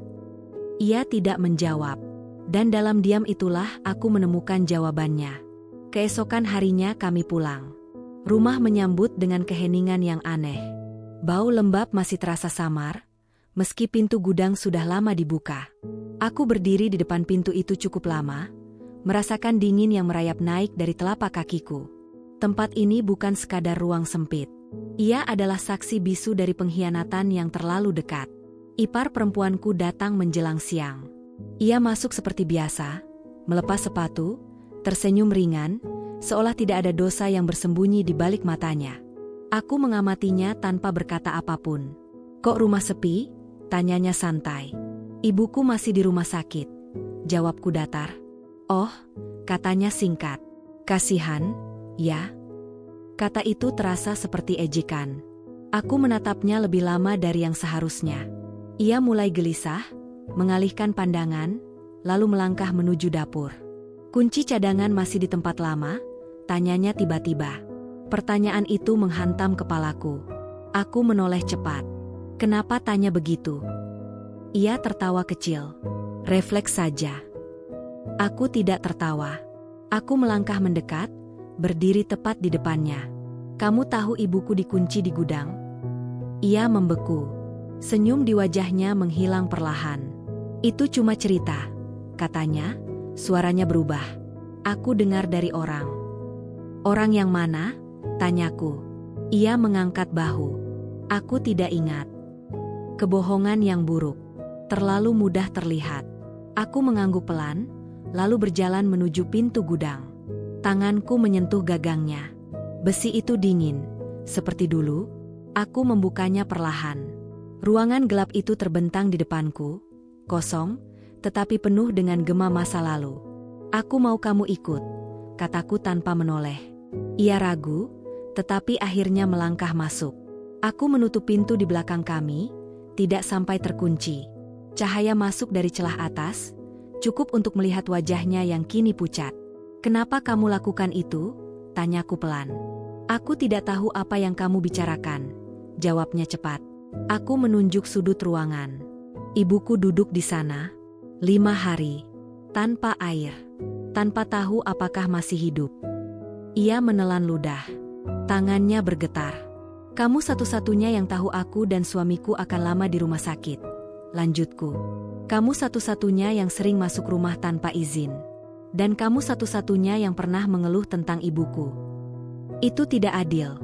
Ia tidak menjawab. Dan dalam diam itulah aku menemukan jawabannya. Keesokan harinya kami pulang. Rumah menyambut dengan keheningan yang aneh. Bau lembab masih terasa samar, meski pintu gudang sudah lama dibuka. Aku berdiri di depan pintu itu cukup lama, merasakan dingin yang merayap naik dari telapak kakiku. Tempat ini bukan sekadar ruang sempit. Ia adalah saksi bisu dari pengkhianatan yang terlalu dekat. Ipar perempuanku datang menjelang siang. Ia masuk seperti biasa, melepas sepatu, tersenyum ringan, seolah tidak ada dosa yang bersembunyi di balik matanya. Aku mengamatinya tanpa berkata apapun. "Kok rumah sepi?" tanyanya santai. "Ibuku masih di rumah sakit," jawabku datar. "Oh," katanya singkat. "Kasihan, ya?" Kata itu terasa seperti ejekan. Aku menatapnya lebih lama dari yang seharusnya. Ia mulai gelisah, mengalihkan pandangan, lalu melangkah menuju dapur. "Kunci cadangan masih di tempat lama?" tanyanya tiba-tiba. Pertanyaan itu menghantam kepalaku. Aku menoleh cepat. "Kenapa tanya begitu?" Ia tertawa kecil. "Refleks saja." Aku tidak tertawa. Aku melangkah mendekat, berdiri tepat di depannya. "Kamu tahu ibuku dikunci di gudang?" Ia membeku. Senyum di wajahnya menghilang perlahan. "Itu cuma cerita," katanya, suaranya berubah. "Aku dengar dari orang." "Orang yang mana?" tanyaku. Ia mengangkat bahu. "Aku tidak ingat." Kebohongan yang buruk. Terlalu mudah terlihat. Aku mengangguk pelan, lalu berjalan menuju pintu gudang. Tanganku menyentuh gagangnya. Besi itu dingin. Seperti dulu, aku membukanya perlahan. Ruangan gelap itu terbentang di depanku, kosong, tetapi penuh dengan gema masa lalu. "Aku mau kamu ikut," kataku tanpa menoleh. Ia ragu, tetapi akhirnya melangkah masuk. Aku menutup pintu di belakang kami, tidak sampai terkunci. Cahaya masuk dari celah atas, cukup untuk melihat wajahnya yang kini pucat. "Kenapa kamu lakukan itu?" tanyaku pelan. "Aku tidak tahu apa yang kamu bicarakan," jawabnya cepat. Aku menunjuk sudut ruangan. Ibuku duduk di sana, 5 hari, tanpa air, tanpa tahu apakah masih hidup. Ia menelan ludah. Tangannya bergetar. "Kamu satu-satunya yang tahu aku dan suamiku akan lama di rumah sakit," lanjutku. "Kamu satu-satunya yang sering masuk rumah tanpa izin. Dan kamu satu-satunya yang pernah mengeluh tentang ibuku." "Itu tidak adil,"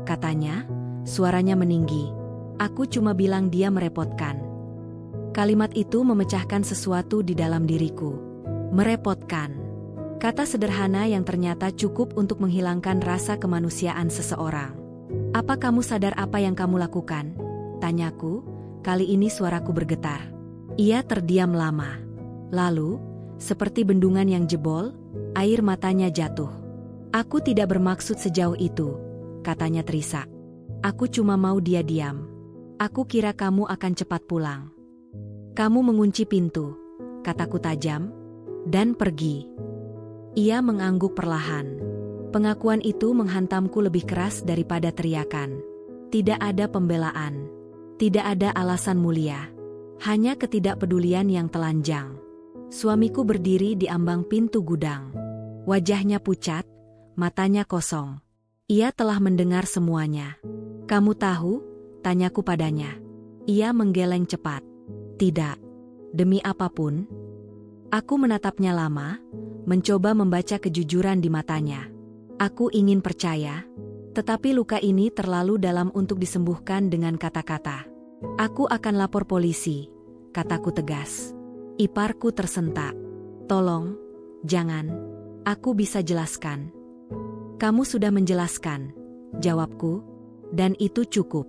katanya, suaranya meninggi. "Aku cuma bilang dia merepotkan." Kalimat itu memecahkan sesuatu di dalam diriku. Merepotkan. Kata sederhana yang ternyata cukup untuk menghilangkan rasa kemanusiaan seseorang. "Apa kamu sadar apa yang kamu lakukan?" tanyaku, kali ini suaraku bergetar. Ia terdiam lama. Lalu, seperti bendungan yang jebol, air matanya jatuh. "Aku tidak bermaksud sejauh itu," katanya terisak. "Aku cuma mau dia diam. Aku kira kamu akan cepat pulang." "Kamu mengunci pintu," kataku tajam, "dan pergi." Ia mengangguk perlahan. Pengakuan itu menghantamku lebih keras daripada teriakan. Tidak ada pembelaan. Tidak ada alasan mulia. Hanya ketidakpedulian yang telanjang. Suamiku berdiri di ambang pintu gudang. Wajahnya pucat, matanya kosong. Ia telah mendengar semuanya. "Kamu tahu?" tanyaku padanya. Ia menggeleng cepat. "Tidak. Demi apapun, Aku menatapnya lama, mencoba membaca kejujuran di matanya. Aku ingin percaya, tetapi luka ini terlalu dalam untuk disembuhkan dengan kata-kata. Aku akan lapor polisi, kataku tegas. Iparku tersentak. Tolong, jangan. Aku bisa jelaskan. Kamu sudah menjelaskan, jawabku, dan itu cukup.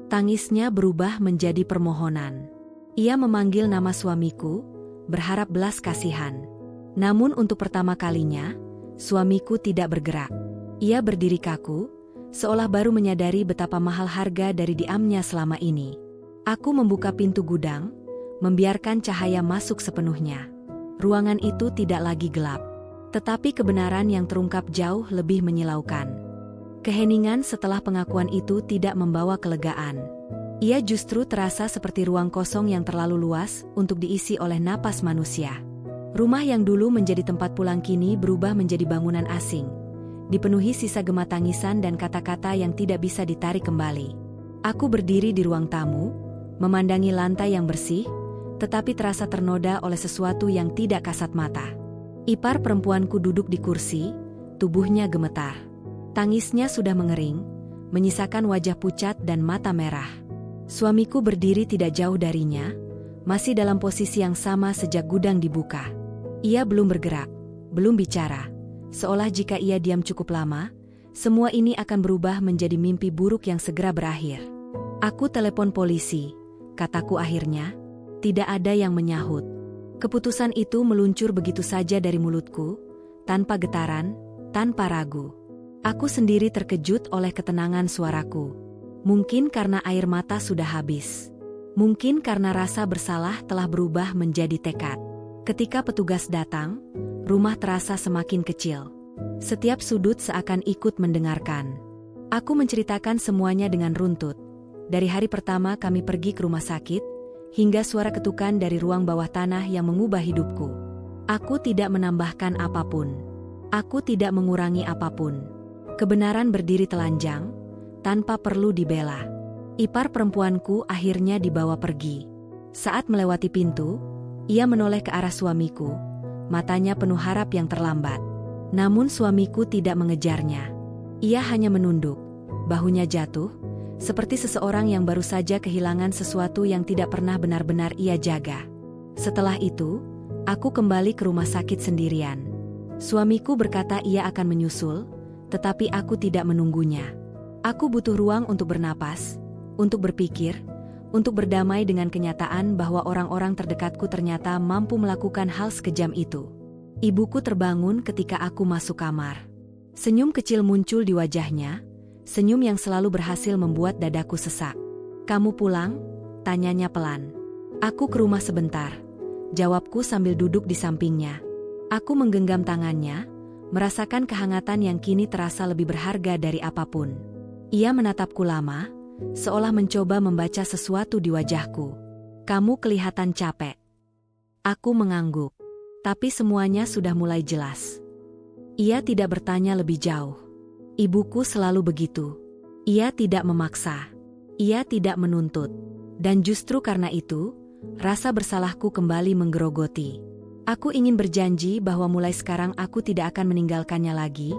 Tangisnya berubah menjadi permohonan. Ia memanggil nama suamiku, berharap belas kasihan. Namun untuk pertama kalinya, suamiku tidak bergerak. Ia berdiri kaku, seolah baru menyadari betapa mahal harga dari diamnya selama ini. Aku membuka pintu gudang, membiarkan cahaya masuk sepenuhnya. Ruangan itu tidak lagi gelap, tetapi kebenaran yang terungkap jauh lebih menyilaukan. Keheningan setelah pengakuan itu tidak membawa kelegaan. Ia justru terasa seperti ruang kosong yang terlalu luas untuk diisi oleh napas manusia. Rumah yang dulu menjadi tempat pulang kini berubah menjadi bangunan asing, dipenuhi sisa gema tangisan dan kata-kata yang tidak bisa ditarik kembali. Aku berdiri di ruang tamu, memandangi lantai yang bersih, tetapi terasa ternoda oleh sesuatu yang tidak kasat mata. Ipar perempuanku duduk di kursi, tubuhnya gemetar. Tangisnya sudah mengering, menyisakan wajah pucat dan mata merah. Suamiku berdiri tidak jauh darinya, masih dalam posisi yang sama sejak gudang dibuka. Ia belum bergerak, belum bicara, seolah jika ia diam cukup lama, semua ini akan berubah menjadi mimpi buruk yang segera berakhir. Aku telepon polisi, kataku akhirnya. Tidak ada yang menyahut. Keputusan itu meluncur begitu saja dari mulutku, tanpa getaran, tanpa ragu. Aku sendiri terkejut oleh ketenangan suaraku. Mungkin karena air mata sudah habis. Mungkin karena rasa bersalah telah berubah menjadi tekad. Ketika petugas datang, rumah terasa semakin kecil. Setiap sudut seakan ikut mendengarkan. Aku menceritakan semuanya dengan runtut. Dari hari pertama kami pergi ke rumah sakit, hingga suara ketukan dari ruang bawah tanah yang mengubah hidupku. Aku tidak menambahkan apapun. Aku tidak mengurangi apapun. Kebenaran berdiri telanjang, tanpa perlu dibela. Ipar perempuanku akhirnya dibawa pergi. Saat melewati pintu, ia menoleh ke arah suamiku, matanya penuh harap yang terlambat. Namun suamiku tidak mengejarnya. Ia hanya menunduk, bahunya jatuh, seperti seseorang yang baru saja kehilangan sesuatu yang tidak pernah benar-benar ia jaga. Setelah itu, aku kembali ke rumah sakit sendirian. Suamiku berkata ia akan menyusul, tetapi aku tidak menunggunya. Aku butuh ruang untuk bernapas, untuk berpikir, untuk berdamai dengan kenyataan bahwa orang-orang terdekatku ternyata mampu melakukan hal sekejam itu. Ibuku terbangun ketika aku masuk kamar. Senyum kecil muncul di wajahnya, senyum yang selalu berhasil membuat dadaku sesak. "Kamu pulang?" tanyanya pelan. "Aku ke rumah sebentar," jawabku sambil duduk di sampingnya. Aku menggenggam tangannya, merasakan kehangatan yang kini terasa lebih berharga dari apapun. Ia menatapku lama, seolah mencoba membaca sesuatu di wajahku. "Kamu kelihatan capek." Aku mengangguk, tapi semuanya sudah mulai jelas. Ia tidak bertanya lebih jauh. Ibuku selalu begitu. Ia tidak memaksa. Ia tidak menuntut. Dan justru karena itu, rasa bersalahku kembali menggerogoti. Aku ingin berjanji bahwa mulai sekarang aku tidak akan meninggalkannya lagi,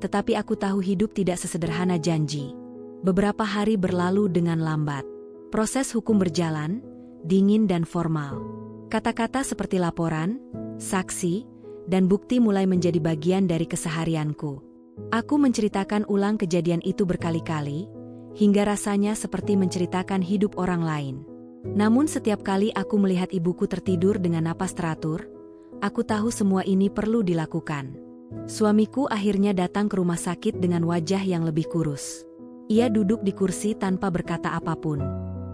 tetapi aku tahu hidup tidak sesederhana janji. Beberapa hari berlalu dengan lambat. Proses hukum berjalan, dingin dan formal. Kata-kata seperti laporan, saksi, dan bukti mulai menjadi bagian dari keseharianku. Aku menceritakan ulang kejadian itu berkali-kali, hingga rasanya seperti menceritakan hidup orang lain. Namun setiap kali aku melihat ibuku tertidur dengan napas teratur, aku tahu semua ini perlu dilakukan. Suamiku akhirnya datang ke rumah sakit dengan wajah yang lebih kurus. Ia duduk di kursi tanpa berkata apapun.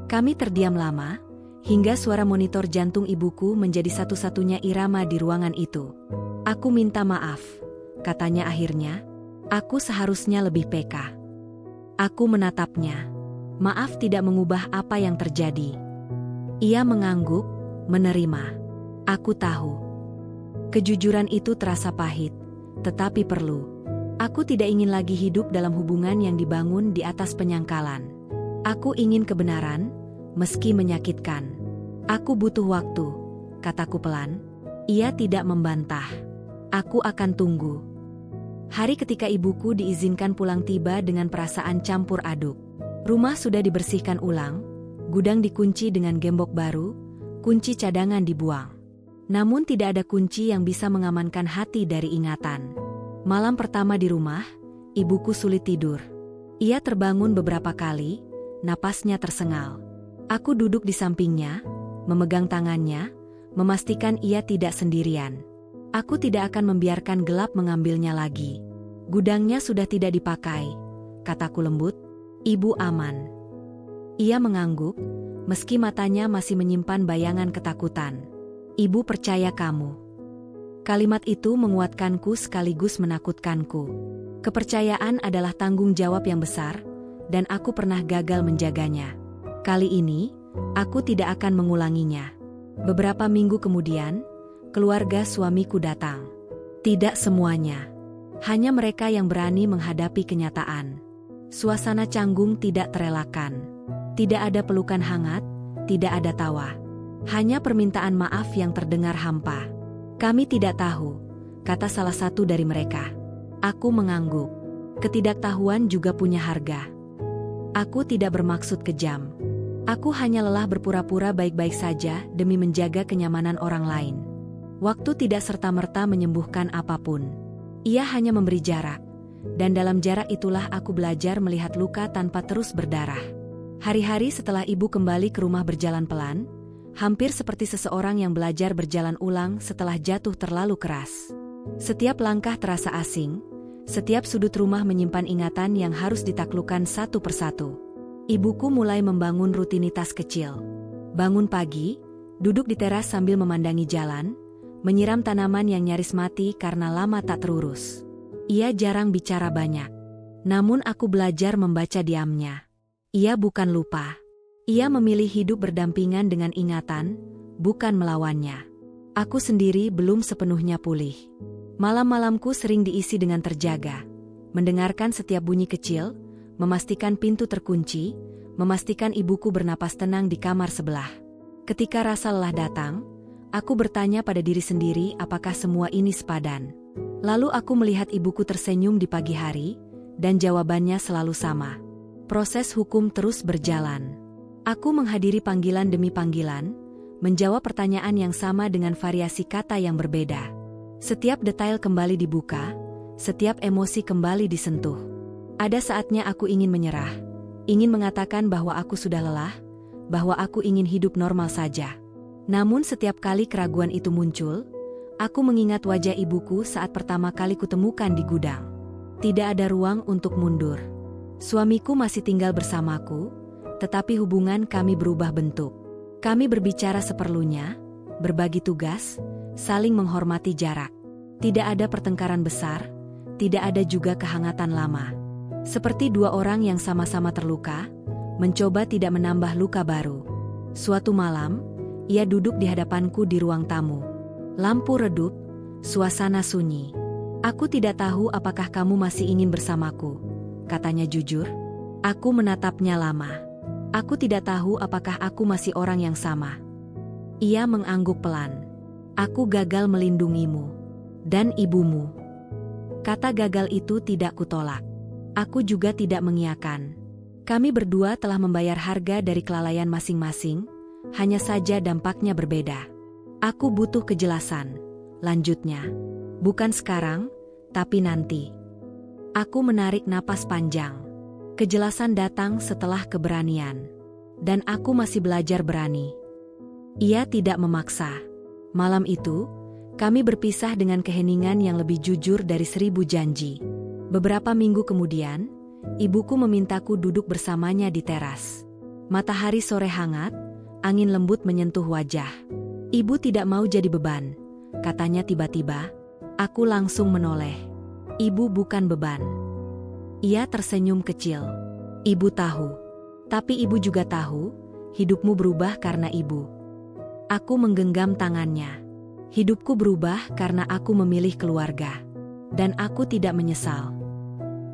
Kami terdiam lama, hingga suara monitor jantung ibuku menjadi satu-satunya irama di ruangan itu. "Aku minta maaf," katanya akhirnya. "Aku seharusnya lebih peka." Aku menatapnya. Maaf tidak mengubah apa yang terjadi. Ia mengangguk, menerima. Aku tahu. Kejujuran itu terasa pahit, tetapi perlu. Aku tidak ingin lagi hidup dalam hubungan yang dibangun di atas penyangkalan. Aku ingin kebenaran, meski menyakitkan. "Aku butuh waktu," kataku pelan. Ia tidak membantah. Aku akan tunggu. Hari ketika ibuku diizinkan pulang tiba dengan perasaan campur aduk. Rumah sudah dibersihkan ulang, gudang dikunci dengan gembok baru, kunci cadangan dibuang. Namun tidak ada kunci yang bisa mengamankan hati dari ingatan. Malam pertama di rumah, ibuku sulit tidur. Ia terbangun beberapa kali, napasnya tersengal. Aku duduk di sampingnya, memegang tangannya, memastikan ia tidak sendirian. Aku tidak akan membiarkan gelap mengambilnya lagi. Gudangnya sudah tidak dipakai, kataku lembut. Ibu aman. Ia mengangguk, meski matanya masih menyimpan bayangan ketakutan. Ibu percaya kamu. Kalimat itu menguatkanku sekaligus menakutkanku. Kepercayaan adalah tanggung jawab yang besar, dan aku pernah gagal menjaganya. Kali ini, aku tidak akan mengulanginya. Beberapa minggu kemudian, keluarga suamiku datang. Tidak semuanya. Hanya mereka yang berani menghadapi kenyataan. Suasana canggung tidak terelakkan. Tidak ada pelukan hangat, tidak ada tawa. Hanya permintaan maaf yang terdengar hampa. Kami tidak tahu, kata salah satu dari mereka. Aku mengangguk. Ketidaktahuan juga punya harga. Aku tidak bermaksud kejam. Aku hanya lelah berpura-pura baik-baik saja demi menjaga kenyamanan orang lain. Waktu tidak serta-merta menyembuhkan apapun. Ia hanya memberi jarak. Dan dalam jarak itulah aku belajar melihat luka tanpa terus berdarah. Hari-hari setelah ibu kembali ke rumah berjalan pelan, hampir seperti seseorang yang belajar berjalan ulang setelah jatuh terlalu keras. Setiap langkah terasa asing, setiap sudut rumah menyimpan ingatan yang harus ditaklukkan satu persatu. Ibuku mulai membangun rutinitas kecil. Bangun pagi, duduk di teras sambil memandangi jalan, menyiram tanaman yang nyaris mati karena lama tak terurus. Ia jarang bicara banyak. Namun aku belajar membaca diamnya. Ia bukan lupa. Ia memilih hidup berdampingan dengan ingatan, bukan melawannya. Aku sendiri belum sepenuhnya pulih. Malam-malamku sering diisi dengan terjaga. Mendengarkan setiap bunyi kecil, memastikan pintu terkunci, memastikan ibuku bernapas tenang di kamar sebelah. Ketika rasa lelah datang, aku bertanya pada diri sendiri apakah semua ini sepadan. Lalu aku melihat ibuku tersenyum di pagi hari, dan jawabannya selalu sama. Proses hukum terus berjalan. Aku menghadiri panggilan demi panggilan, menjawab pertanyaan yang sama dengan variasi kata yang berbeda. Setiap detail kembali dibuka, setiap emosi kembali disentuh. Ada saatnya aku ingin menyerah, ingin mengatakan bahwa aku sudah lelah, bahwa aku ingin hidup normal saja. Namun setiap kali keraguan itu muncul, aku mengingat wajah ibuku saat pertama kali kutemukan di gudang. Tidak ada ruang untuk mundur. Suamiku masih tinggal bersamaku, tetapi hubungan kami berubah bentuk. Kami berbicara seperlunya, berbagi tugas, saling menghormati jarak. Tidak ada pertengkaran besar, tidak ada juga kehangatan lama. Seperti dua orang yang sama-sama terluka, mencoba tidak menambah luka baru. Suatu malam, ia duduk di hadapanku di ruang tamu. Lampu redup, suasana sunyi. Aku tidak tahu apakah kamu masih ingin bersamaku, katanya jujur. Aku menatapnya lama. Aku tidak tahu apakah aku masih orang yang sama. Ia mengangguk pelan. Aku gagal melindungimu. Dan ibumu. Kata gagal itu tidak kutolak. Aku juga tidak mengiyakan. Kami berdua telah membayar harga dari kelalaian masing-masing, hanya saja dampaknya berbeda. Aku butuh kejelasan, lanjutnya. Bukan sekarang, tapi nanti. Aku menarik napas panjang. Kejelasan datang setelah keberanian. Dan aku masih belajar berani. Ia tidak memaksa. Malam itu, kami berpisah dengan keheningan yang lebih jujur dari 1000 janji. Beberapa minggu kemudian, ibuku memintaku duduk bersamanya di teras. Matahari sore hangat, angin lembut menyentuh wajah. Ibu tidak mau jadi beban, katanya tiba-tiba. Aku langsung menoleh. Ibu bukan beban. Ia tersenyum kecil. Ibu tahu. Tapi ibu juga tahu, hidupmu berubah karena ibu. Aku menggenggam tangannya. Hidupku berubah karena aku memilih keluarga. Dan aku tidak menyesal.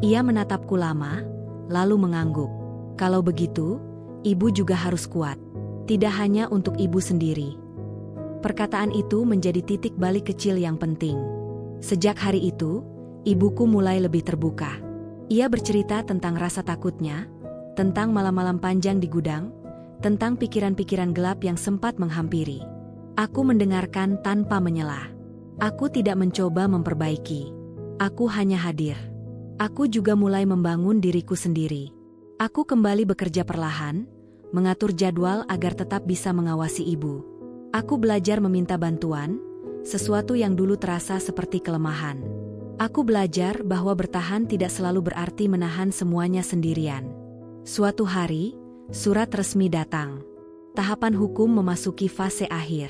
Ia menatapku lama, lalu mengangguk. Kalau begitu, ibu juga harus kuat. Tidak hanya untuk ibu sendiri. Perkataan itu menjadi titik balik kecil yang penting. Sejak hari itu, ibuku mulai lebih terbuka. Ia bercerita tentang rasa takutnya, tentang malam-malam panjang di gudang, tentang pikiran-pikiran gelap yang sempat menghampiri. Aku mendengarkan tanpa menyelah. Aku tidak mencoba memperbaiki. Aku hanya hadir. Aku juga mulai membangun diriku sendiri. Aku kembali bekerja perlahan, mengatur jadwal agar tetap bisa mengawasi ibu. Aku belajar meminta bantuan, sesuatu yang dulu terasa seperti kelemahan. Aku belajar bahwa bertahan tidak selalu berarti menahan semuanya sendirian. Suatu hari, surat resmi datang. Tahapan hukum memasuki fase akhir.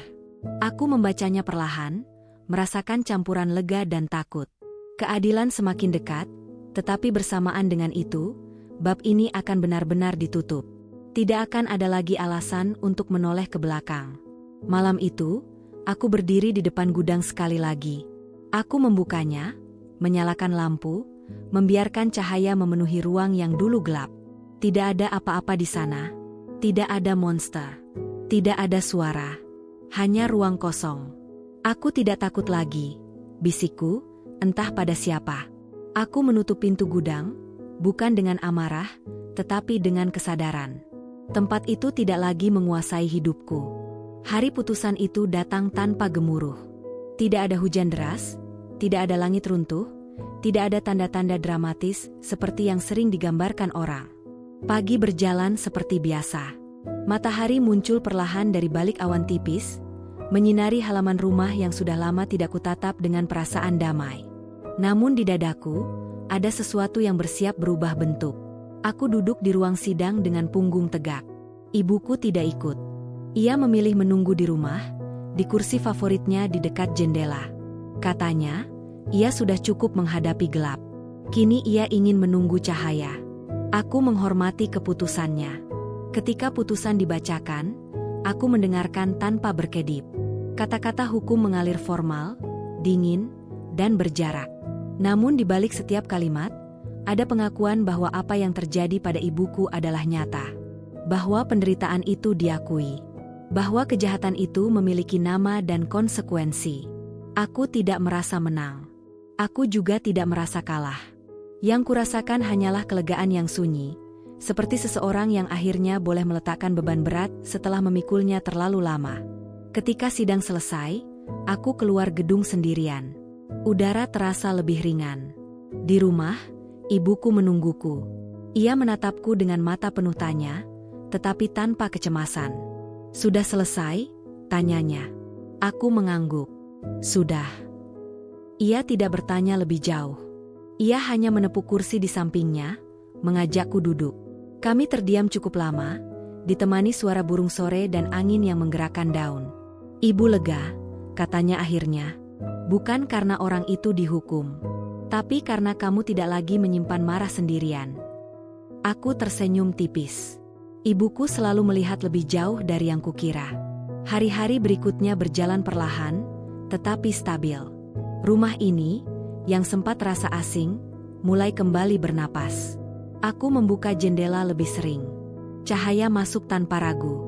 Aku membacanya perlahan, merasakan campuran lega dan takut. Keadilan semakin dekat, tetapi bersamaan dengan itu, bab ini akan benar-benar ditutup. Tidak akan ada lagi alasan untuk menoleh ke belakang. Malam itu, aku berdiri di depan gudang sekali lagi. Aku membukanya, menyalakan lampu, membiarkan cahaya memenuhi ruang yang dulu gelap. Tidak ada apa-apa di sana. Tidak ada monster. Tidak ada suara. Hanya ruang kosong. Aku tidak takut lagi, bisikku, entah pada siapa. Aku menutup pintu gudang, bukan dengan amarah, tetapi dengan kesadaran. Tempat itu tidak lagi menguasai hidupku. Hari putusan itu datang tanpa gemuruh. Tidak ada hujan deras, tidak ada langit runtuh, tidak ada tanda-tanda dramatis seperti yang sering digambarkan orang. Pagi berjalan seperti biasa. Matahari muncul perlahan dari balik awan tipis, menyinari halaman rumah yang sudah lama tidak kutatap dengan perasaan damai. Namun di dadaku, ada sesuatu yang bersiap berubah bentuk. Aku duduk di ruang sidang dengan punggung tegak. Ibuku tidak ikut. Ia memilih menunggu di rumah, di kursi favoritnya di dekat jendela. Katanya, ia sudah cukup menghadapi gelap. Kini ia ingin menunggu cahaya. Aku menghormati keputusannya. Ketika putusan dibacakan, aku mendengarkan tanpa berkedip. Kata-kata hukum mengalir formal, dingin, dan berjarak. Namun di balik setiap kalimat, ada pengakuan bahwa apa yang terjadi pada ibuku adalah nyata. Bahwa penderitaan itu diakui. Bahwa kejahatan itu memiliki nama dan konsekuensi. Aku tidak merasa menang. Aku juga tidak merasa kalah. Yang kurasakan hanyalah kelegaan yang sunyi, seperti seseorang yang akhirnya boleh meletakkan beban berat setelah memikulnya terlalu lama. Ketika sidang selesai, aku keluar gedung sendirian. Udara terasa lebih ringan. Di rumah, ibuku menungguku. Ia menatapku dengan mata penuh tanya, tetapi tanpa kecemasan. "Sudah selesai?" tanyanya. Aku mengangguk. "Sudah." Ia tidak bertanya lebih jauh. Ia hanya menepuk kursi di sampingnya, mengajakku duduk. Kami terdiam cukup lama, ditemani suara burung sore dan angin yang menggerakkan daun. "Ibu lega," katanya akhirnya. "Bukan karena orang itu dihukum, tapi karena kamu tidak lagi menyimpan marah sendirian." Aku tersenyum tipis. Ibuku selalu melihat lebih jauh dari yang kukira. Hari-hari berikutnya berjalan perlahan, tetapi stabil. Rumah ini, yang sempat terasa asing, mulai kembali bernapas. Aku membuka jendela lebih sering. Cahaya masuk tanpa ragu.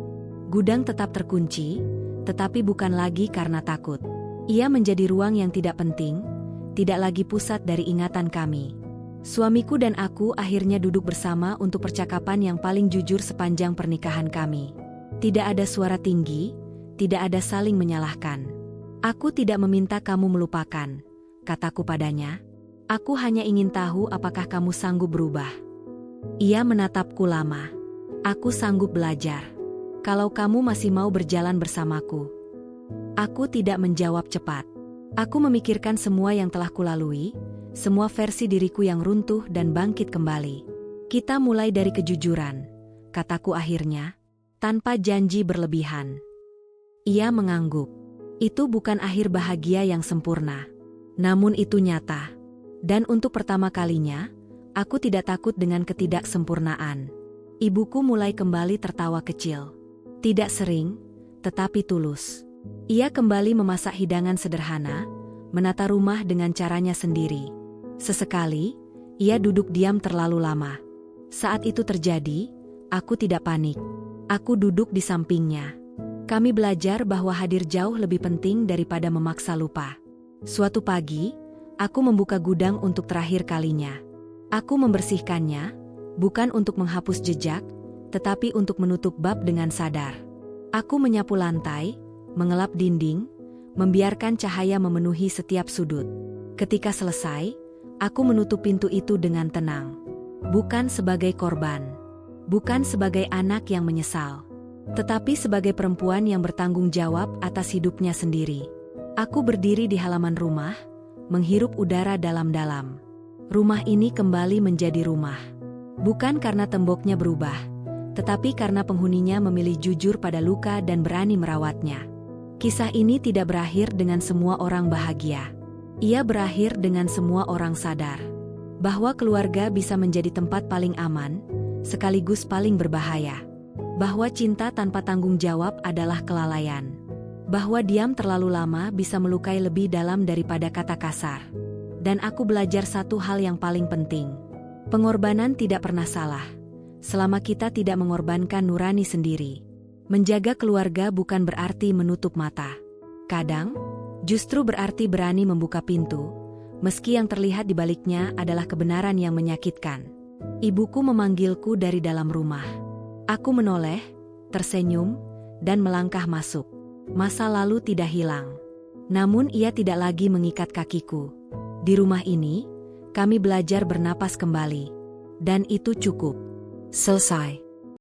Gudang tetap terkunci, tetapi bukan lagi karena takut. Ia menjadi ruang yang tidak penting, tidak lagi pusat dari ingatan kami. Suamiku dan aku akhirnya duduk bersama untuk percakapan yang paling jujur sepanjang pernikahan kami. Tidak ada suara tinggi, tidak ada saling menyalahkan. "Aku tidak meminta kamu melupakan," kataku padanya. "Aku hanya ingin tahu apakah kamu sanggup berubah." Ia menatapku lama. "Aku sanggup belajar. Kalau kamu masih mau berjalan bersamaku." Aku tidak menjawab cepat. Aku memikirkan semua yang telah kulalui, semua versi diriku yang runtuh dan bangkit kembali. "Kita mulai dari kejujuran," kataku akhirnya, tanpa janji berlebihan. Ia mengangguk. Itu bukan akhir bahagia yang sempurna. Namun itu nyata. Dan untuk pertama kalinya, aku tidak takut dengan ketidaksempurnaan. Ibuku mulai kembali tertawa kecil. Tidak sering, tetapi tulus. Ia kembali memasak hidangan sederhana, menata rumah dengan caranya sendiri. Sesekali, ia duduk diam terlalu lama. Saat itu terjadi, aku tidak panik. Aku duduk di sampingnya. Kami belajar bahwa hadir jauh lebih penting daripada memaksa lupa. Suatu pagi, aku membuka gudang untuk terakhir kalinya. Aku membersihkannya, bukan untuk menghapus jejak, tetapi untuk menutup bab dengan sadar. Aku menyapu lantai, mengelap dinding, membiarkan cahaya memenuhi setiap sudut. Ketika selesai, aku menutup pintu itu dengan tenang. Bukan sebagai korban, bukan sebagai anak yang menyesal, tetapi sebagai perempuan yang bertanggung jawab atas hidupnya sendiri. Aku berdiri di halaman rumah, menghirup udara dalam-dalam. Rumah ini kembali menjadi rumah. Bukan karena temboknya berubah, tetapi karena penghuninya memilih jujur pada luka dan berani merawatnya. Kisah ini tidak berakhir dengan semua orang bahagia. Ia berakhir dengan semua orang sadar bahwa keluarga bisa menjadi tempat paling aman, sekaligus paling berbahaya. Bahwa cinta tanpa tanggung jawab adalah kelalaian. Bahwa diam terlalu lama bisa melukai lebih dalam daripada kata kasar. Dan aku belajar satu hal yang paling penting. Pengorbanan tidak pernah salah, selama kita tidak mengorbankan nurani sendiri. Menjaga keluarga bukan berarti menutup mata. Kadang, justru berarti berani membuka pintu, meski yang terlihat di baliknya adalah kebenaran yang menyakitkan. Ibuku memanggilku dari dalam rumah. Aku menoleh, tersenyum, dan melangkah masuk. Masa lalu tidak hilang. Namun ia tidak lagi mengikat kakiku. Di rumah ini, kami belajar bernapas kembali. Dan itu cukup. Selesai.